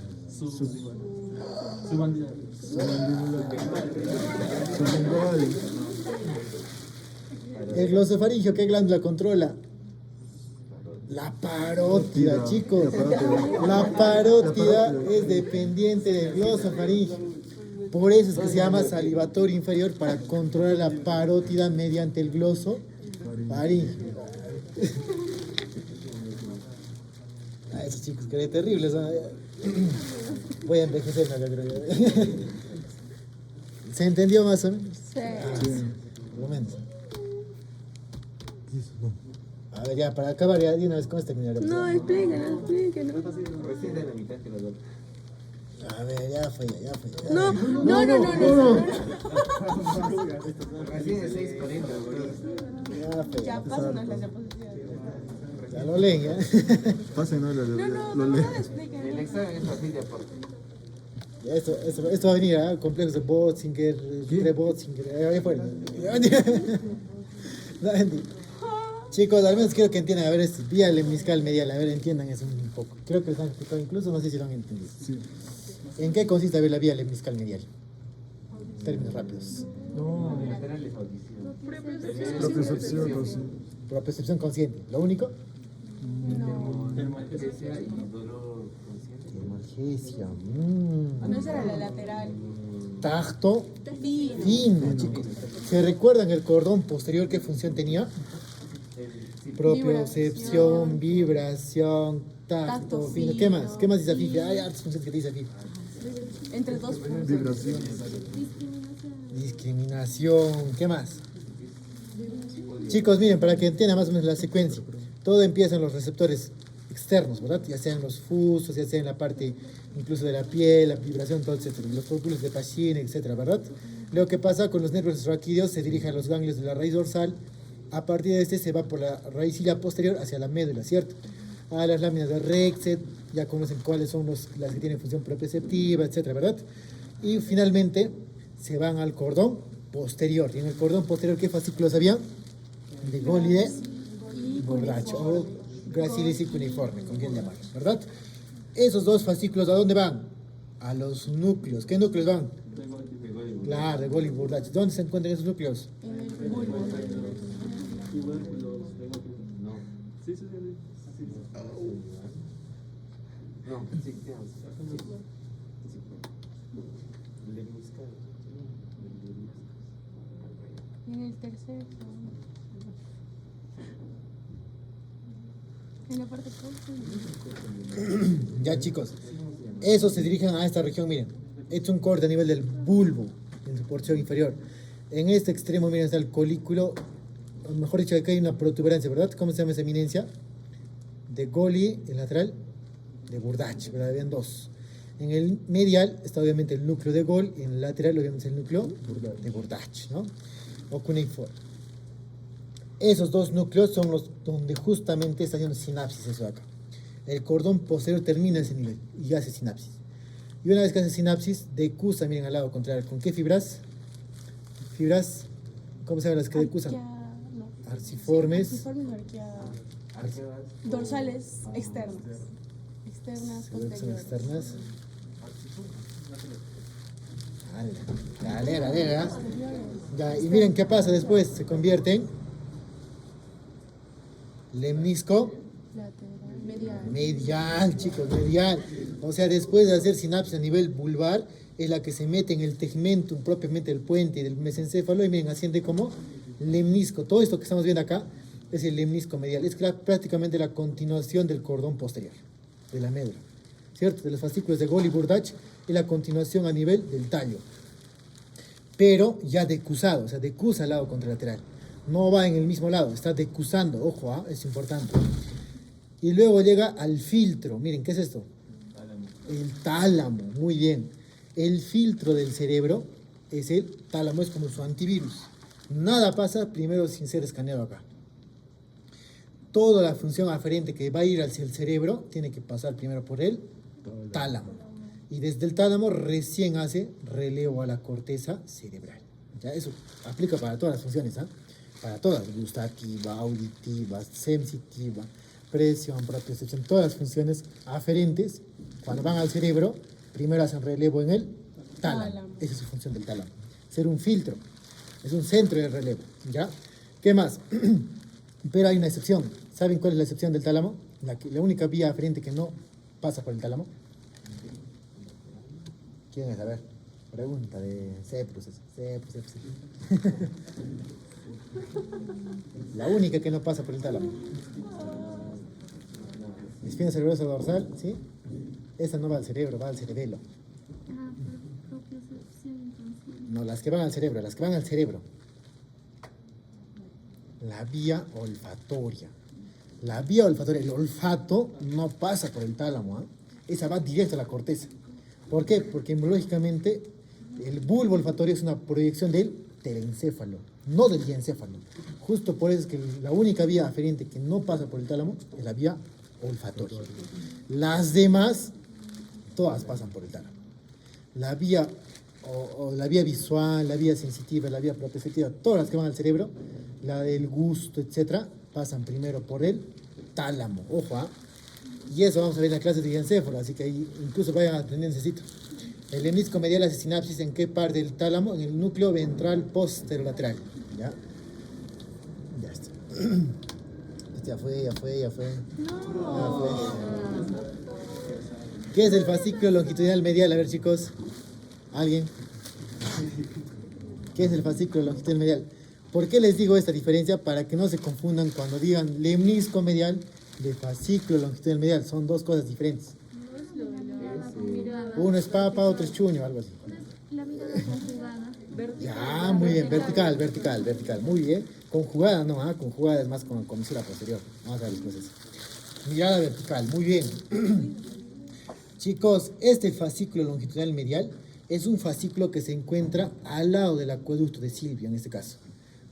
El glosofaringeo, ¿qué glándula controla? La parótida, chicos. La parótida es dependiente del glosofaringeo. Por eso es que se llama salivatorio inferior, para controlar la parótida mediante el glosofaringeo. Esos chicos que terribles. Voy a envejecerme acá, creo yo. ¿Se entendió más o menos? Sí. Un momento. A ver, ya, para acabar ya de una vez con este minero. No, explíquenos. Recién de la mitad que los otros. A ver, ya fue. No. Recién de 6:40, Ya fue. Ya, pásanos las diapositivas. Ya lo leen, ¿ya? Pásenlo, lo No, leen. explíquenos. El examen es así de aporte. Ya, esto va a venir, ¿ah? Complejos de Botzinger, de Botzinger, ahí fuera. No, mentira. Chicos, al menos quiero que entiendan, a ver, es vía lemniscal medial, a ver, entiendan eso un poco. Creo que les han explicado incluso, no sé si lo han entendido. Sí. ¿En qué consiste a ver la vía lemniscal medial? Términos rápidos. No. Laterales audición. Propiocepción, pues, sí. Propriocepción consciente. ¿Lo único? Termalgesia y dolor consciente. Hemorragia. No, esa era la lateral. Tacto Fino. fino, chicos. ¿Se recuerdan el cordón posterior qué función tenía? Propiocepción, vibración, tacto, Tacto fino. fino. ¿Qué más? ¿Qué más dice AFIF? Hay hartas funciones que dice AFIF. Entre dos puntos. Vibraciones. Discriminación. ¿Qué más? Chicos, miren, para que entiendan más o menos la secuencia. Todo empieza en los receptores externos, ¿verdad? Ya sea en los fusos, ya sea en la parte incluso de la piel, la vibración, todo, etcétera. Los folículos de Pacini, etcétera, ¿verdad? Luego, ¿qué pasa? Con los nervios raquídeos se dirige a los ganglios de la raíz dorsal. A partir de este se va por la raicilla posterior hacia la médula, ¿cierto? A las láminas de Rexet, ya conocen cuáles son las que tienen función proprioceptiva, etcétera, ¿verdad? Y finalmente se van al cordón posterior. Y en el cordón posterior, ¿qué fascículos había? De Golgi y Bordache, o Gracilis y cuneiforme, como bien llamarlos, ¿verdad? Esos dos fascículos, ¿a dónde van? A los núcleos. ¿Qué núcleos van? Claro, de Golgi y Bordache. ¿Dónde se encuentran esos núcleos? En el bulbo. Igual los hemáticos. No. Sí, sí, sí. Así es. No, sí, En el tercero. En la parte posterior. Ya, chicos, esos se dirigen a esta región, miren. Es un corte a nivel del bulbo, en su porción inferior. En este extremo, miren, está el colículo. O mejor dicho, acá hay una protuberancia, ¿verdad? ¿Cómo se llama esa eminencia? De Golgi, el lateral, de Bordache, ¿verdad? Habían dos. En el medial está obviamente el núcleo de Golgi, y en el lateral obviamente el núcleo de Bordache, ¿no? O cuneiforme. Esos dos núcleos son los donde justamente está haciendo sinapsis, eso de acá. El cordón posterior termina ese nivel y hace sinapsis. Y una vez que hace sinapsis, decusa, miren al lado contrario. ¿Con qué fibras? Fibras, ¿cómo se llaman las que decusan? Arciformes. Sí, arciformes o dorsales externas. Externas, Son posteriores. externas. Dale, dale, dale. Ya, y miren qué pasa después. Se convierte en lemnisco Lateral, medial. medial, chicos, medial. O sea, después de hacer sinapsis a nivel vulvar, es la que se mete en el tegmentum propiamente del puente y del mesencéfalo. Y miren, asciende como lemnisco. Todo esto que estamos viendo acá es el lemnisco medial. Es prácticamente la continuación del cordón posterior, de la médula, ¿cierto? De los fascículos de Golgi y Bordache, y la continuación a nivel del tallo. Pero ya decusado, o sea, decusa al lado contralateral. No va en el mismo lado, está decusando. Ojo, es importante. Y luego llega al filtro. Miren, ¿qué es esto? El tálamo, muy bien. El filtro del cerebro es el tálamo, es como su antivirus. Nada pasa primero sin ser escaneado acá. Toda la función aferente que va a ir hacia el cerebro tiene que pasar primero por el tálamo. Y desde el tálamo recién hace relevo a la corteza cerebral. ¿Ya? Eso aplica para todas las funciones, ¿ah? Para todas, gustativa, auditiva, sensitiva, presión, propiocepción, todas las funciones aferentes, cuando van al cerebro, primero hacen relevo en el tálamo. Esa es su función del tálamo. Ser un filtro, es un centro de relevo, ¿ya? ¿Qué más? Pero hay una excepción. ¿Saben cuál es la excepción del tálamo? La única vía aferente que no pasa por el tálamo. ¿Quién es? A ver, pregunta de Ceprus. La única que no pasa por el tálamo. Espina cerebrosa dorsal, ¿sí? Esa no va al cerebro, va al cerebelo. No, las que van al cerebro, La vía olfatoria. La vía olfatoria, el olfato no pasa por el tálamo, ¿eh? Esa va directo a la corteza. ¿Por qué? Porque lógicamente el bulbo olfatorio es una proyección del telencéfalo, no del diencéfalo. Justo por eso es que la única vía aferente que no pasa por el tálamo es la vía olfatoria. Las demás, todas pasan por el tálamo. La vía, o la vía visual, la vía sensitiva, la vía propioceptiva, todas las que van al cerebro, la del gusto, etcétera, pasan primero por el tálamo. Ojo, ¿ah? Y eso vamos a ver en la clase de diencéfalo, así que ahí incluso vayan a aprender, necesito. El lemnisco medial hace sinapsis en qué parte del tálamo, en el núcleo ventral posterolateral. ¿Ya? Ya está. Ya fue. Ya fue. ¿Qué es el fascículo longitudinal medial? A ver, chicos. ¿Alguien? ¿Qué es el fascículo longitudinal medial? ¿Por qué les digo esta diferencia? Para que no se confundan cuando digan lemnisco medial de fascículo longitudinal medial. Son dos cosas diferentes. Uno es papa, otro es chuño, algo así. La mirada conjugada. Ya, muy bien, vertical, vertical, vertical, muy bien. Conjugada, no, conjugada es más con comisura posterior. Vamos a ver después eso. Mirada vertical, muy bien. Chicos, este fascículo longitudinal medial es un fascículo que se encuentra al lado del acueducto de Silvio, en este caso.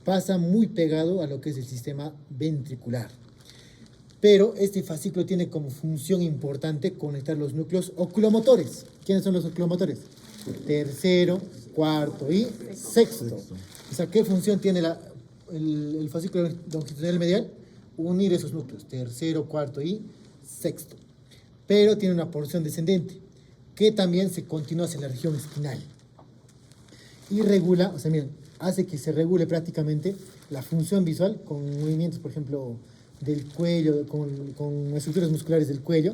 Pasa muy pegado a lo que es el sistema ventricular. Pero este fascículo tiene como función importante conectar los núcleos oculomotores. ¿Quiénes son los oculomotores? Tercero, cuarto y sexto. O sea, ¿qué función tiene el fascículo longitudinal medial? Unir esos núcleos, tercero, cuarto y sexto. Pero tiene una porción descendente, que también se continúa hacia la región espinal. Y regula, o sea, miren, hace que se regule prácticamente la función visual con movimientos, por ejemplo, del cuello, con estructuras musculares del cuello,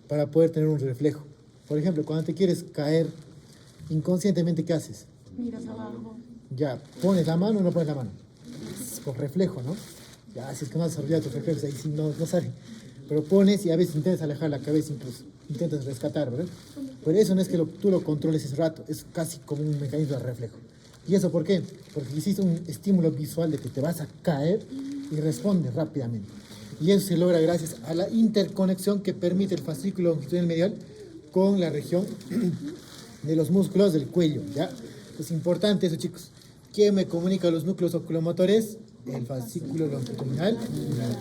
para poder tener un reflejo. Por ejemplo, cuando te quieres caer inconscientemente, ¿qué haces? Miras abajo. Ya, ¿pones la mano o no pones la mano? Por reflejo, ¿no? Ya, si es que no has desarrollado tus reflejos, ahí sí no sale. Pero pones y a veces intentas alejar la cabeza, incluso intentas rescatar, ¿verdad? Pero eso no es que tú lo controles ese rato, es casi como un mecanismo de reflejo. ¿Y eso por qué? Porque hiciste un estímulo visual de que te vas a caer y responde rápidamente. Y eso se logra gracias a la interconexión que permite el fascículo longitudinal medial con la región de los músculos del cuello, ¿ya? Es importante eso, chicos. ¿Quién me comunica los núcleos oculomotores? El fascículo longitudinal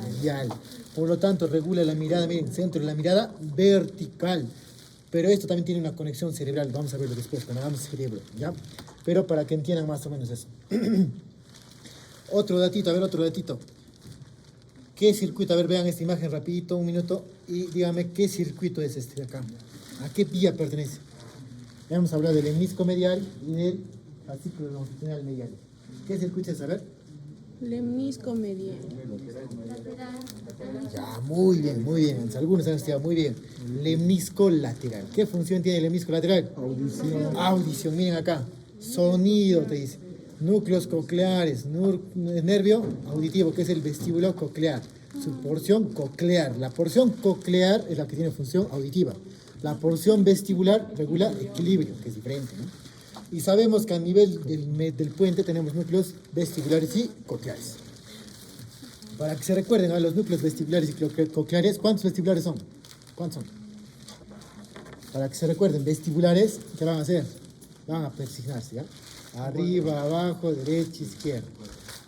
medial. Por lo tanto, regula la mirada, miren, centro de la mirada vertical. Pero esto también tiene una conexión cerebral. Vamos a verlo después, cuando hagamos cerebro, ¿ya? Pero para que entiendan más o menos eso. Otro datito, a ver, otro datito. ¿Qué circuito? A ver, vean esta imagen rapidito, un minuto, y díganme qué circuito es este de acá. ¿A qué vía pertenece? Ya hemos hablado del lemnisco medial y del fascículo longitudinal medial. ¿Qué circuito es? A ver. Lemnisco medial. Ya, muy bien, muy bien. Algunos han estudiado muy bien. Lemnisco lateral. ¿Qué función tiene el lemnisco lateral? Audición. Audición, miren acá. Sonido, te dice. Núcleos cocleares, nervio auditivo, que es el vestíbulo coclear. Su porción coclear. La porción coclear es la que tiene función auditiva. La porción vestibular regula equilibrio, que es diferente, ¿no? Y sabemos que a nivel del puente tenemos núcleos vestibulares y cocleares. Para que se recuerden a los núcleos vestibulares y cocleares, ¿cuántos vestibulares son? ¿Cuántos son? Para que se recuerden, vestibulares, ¿qué van a hacer? Van a persignarse, ¿ya? Arriba, abajo, derecha, izquierda.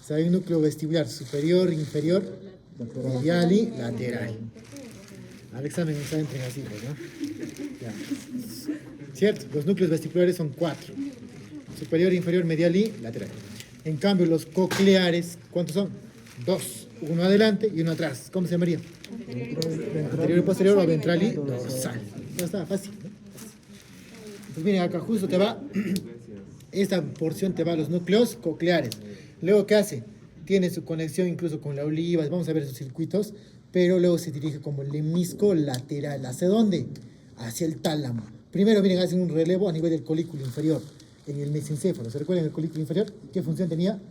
O sea, hay un núcleo vestibular superior, inferior, medial y lateral. Al examen no entren así, pues, ¿no? Ya. ¿Cierto? Los núcleos vestibulares son 4. Superior, inferior, medial y lateral. En cambio, los cocleares, ¿cuántos son? 2. Uno adelante y uno atrás. ¿Cómo se llamaría? Anterior y posterior o ventral y dorsal. Ya está, fácil, ¿no? Pues miren, acá justo te va, esta porción te va a los núcleos cocleares. Luego, ¿qué hace? Tiene su conexión incluso con la oliva, vamos a ver esos circuitos, pero luego se dirige como el lemnisco lateral. ¿Hacia dónde? Hacia el tálamo. Primero, miren, hacen un relevo a nivel del colículo inferior, en el mesencéfalo. ¿Se recuerdan el colículo inferior? ¿Qué función tenía?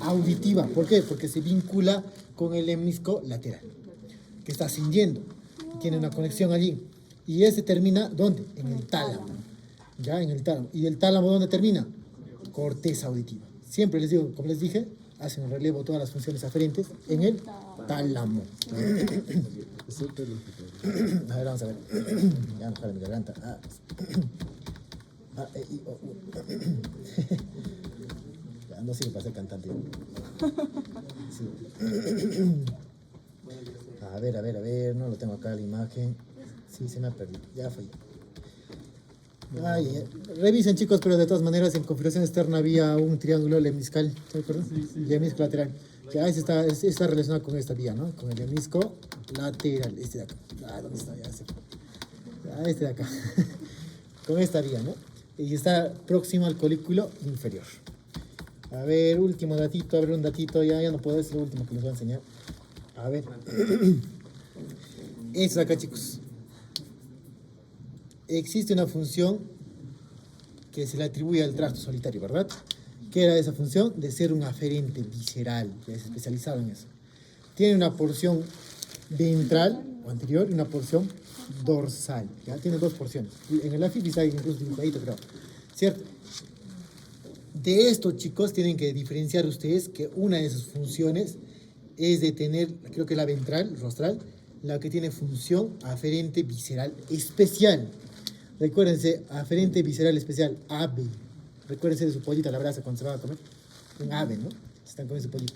Auditiva. ¿Por qué? Porque se vincula con el lemnisco lateral, que está ascendiendo, tiene una conexión allí. Y ese termina, ¿dónde? En el tálamo. Ya, en el tálamo. ¿Y el tálamo dónde termina? Corteza auditiva. Siempre les digo, como les dije, hacen un relevo todas las funciones aferentes en el tálamo. A ver, vamos a ver. Ya no jala mi garganta. Ya no sirve para ser cantante. Sí. A ver, no lo tengo acá la imagen. Sí, se me ha perdido. Ya fue. Ay, revisen, chicos, pero de todas maneras en configuración externa había un triángulo lemniscal, ¿se acuerdan? Sí. Lemnisco lateral. Que ahí está relacionado con esta vía, ¿no? Con el lemnisco lateral, este de acá. ¿Dónde está? Ya se fue. Este de acá. Con esta vía, ¿no? Y está próximo al colículo inferior. A ver, último datito, un datito, ya no puedo, es lo último que les voy a enseñar. A ver. Esto de acá, chicos. Existe una función que se le atribuye al tracto solitario, ¿verdad? ¿Qué era esa función? De ser un aferente visceral, que es especializado en eso. Tiene una porción ventral o anterior y una porción dorsal. ¿Ya? Tiene dos porciones. En el AFIP está incluso dibujadito, creo. ¿Cierto? De esto, chicos, tienen que diferenciar ustedes que una de sus funciones es de tener, creo que la ventral, rostral, la que tiene función aferente visceral especial. Recuérdense, aferente visceral especial, ave. Recuérdense de su pollita a la brasa cuando se van a comer. Un ave, ¿no? Están comiendo su pollito.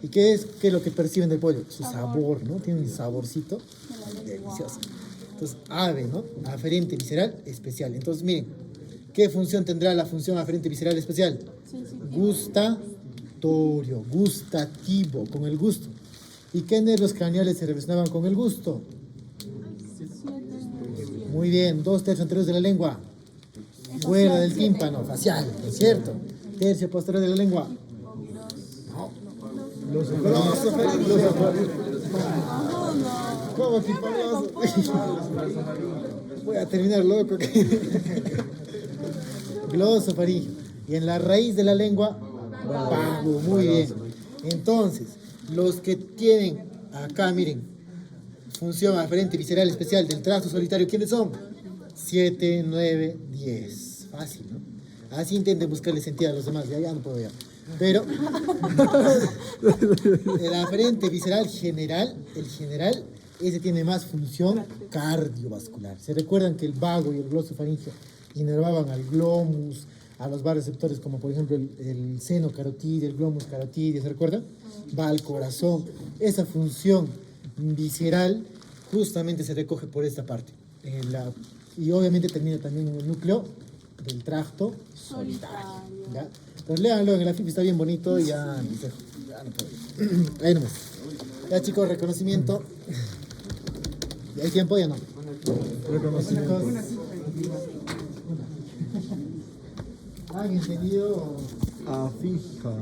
¿Y qué es lo que perciben del pollo? Su sabor, ¿no? Tiene un saborcito delicioso. Entonces, ave, ¿no? Aferente visceral especial. Entonces, miren, ¿qué función tendrá la función aferente visceral especial? Gustatorio, gustativo, con el gusto. ¿Y qué nervios craneales se relacionaban con el gusto? Muy bien, 2/3 anteriores de la lengua. Fuera del tímpano, facial, ¿no es cierto? Tercio posterior de la lengua. Los ¿Cómo que famoso? Voy a terminar loco. Glosofaringeo. Y en la raíz de la lengua, vago. Muy bien. Entonces, los que tienen acá, miren, función aferente visceral especial del tracto solitario, ¿quiénes son? 7, 9, 10. Fácil, ¿no? Así intenten buscarle sentido a los demás. Ya no puedo ya. Pero el aferente visceral general, el general, ese tiene más función cardiovascular. ¿Se recuerdan que el vago y el glosofaringeo inervaban al glomus, a los vasoreceptores, como por ejemplo el seno carotidio, el glomus carotidio? ¿Se recuerdan? Va al corazón. Esa función visceral justamente se recoge por esta parte. Y obviamente termina también en el núcleo del tracto solitario. ¿Ya? Entonces léanlo en el AFIP, está bien bonito y ya no puedo ir. Ahí nomás. Ya chicos, reconocimiento. ¿Ya hay tiempo? Ya no. Reconocimiento. ¿Han entendido? Afija.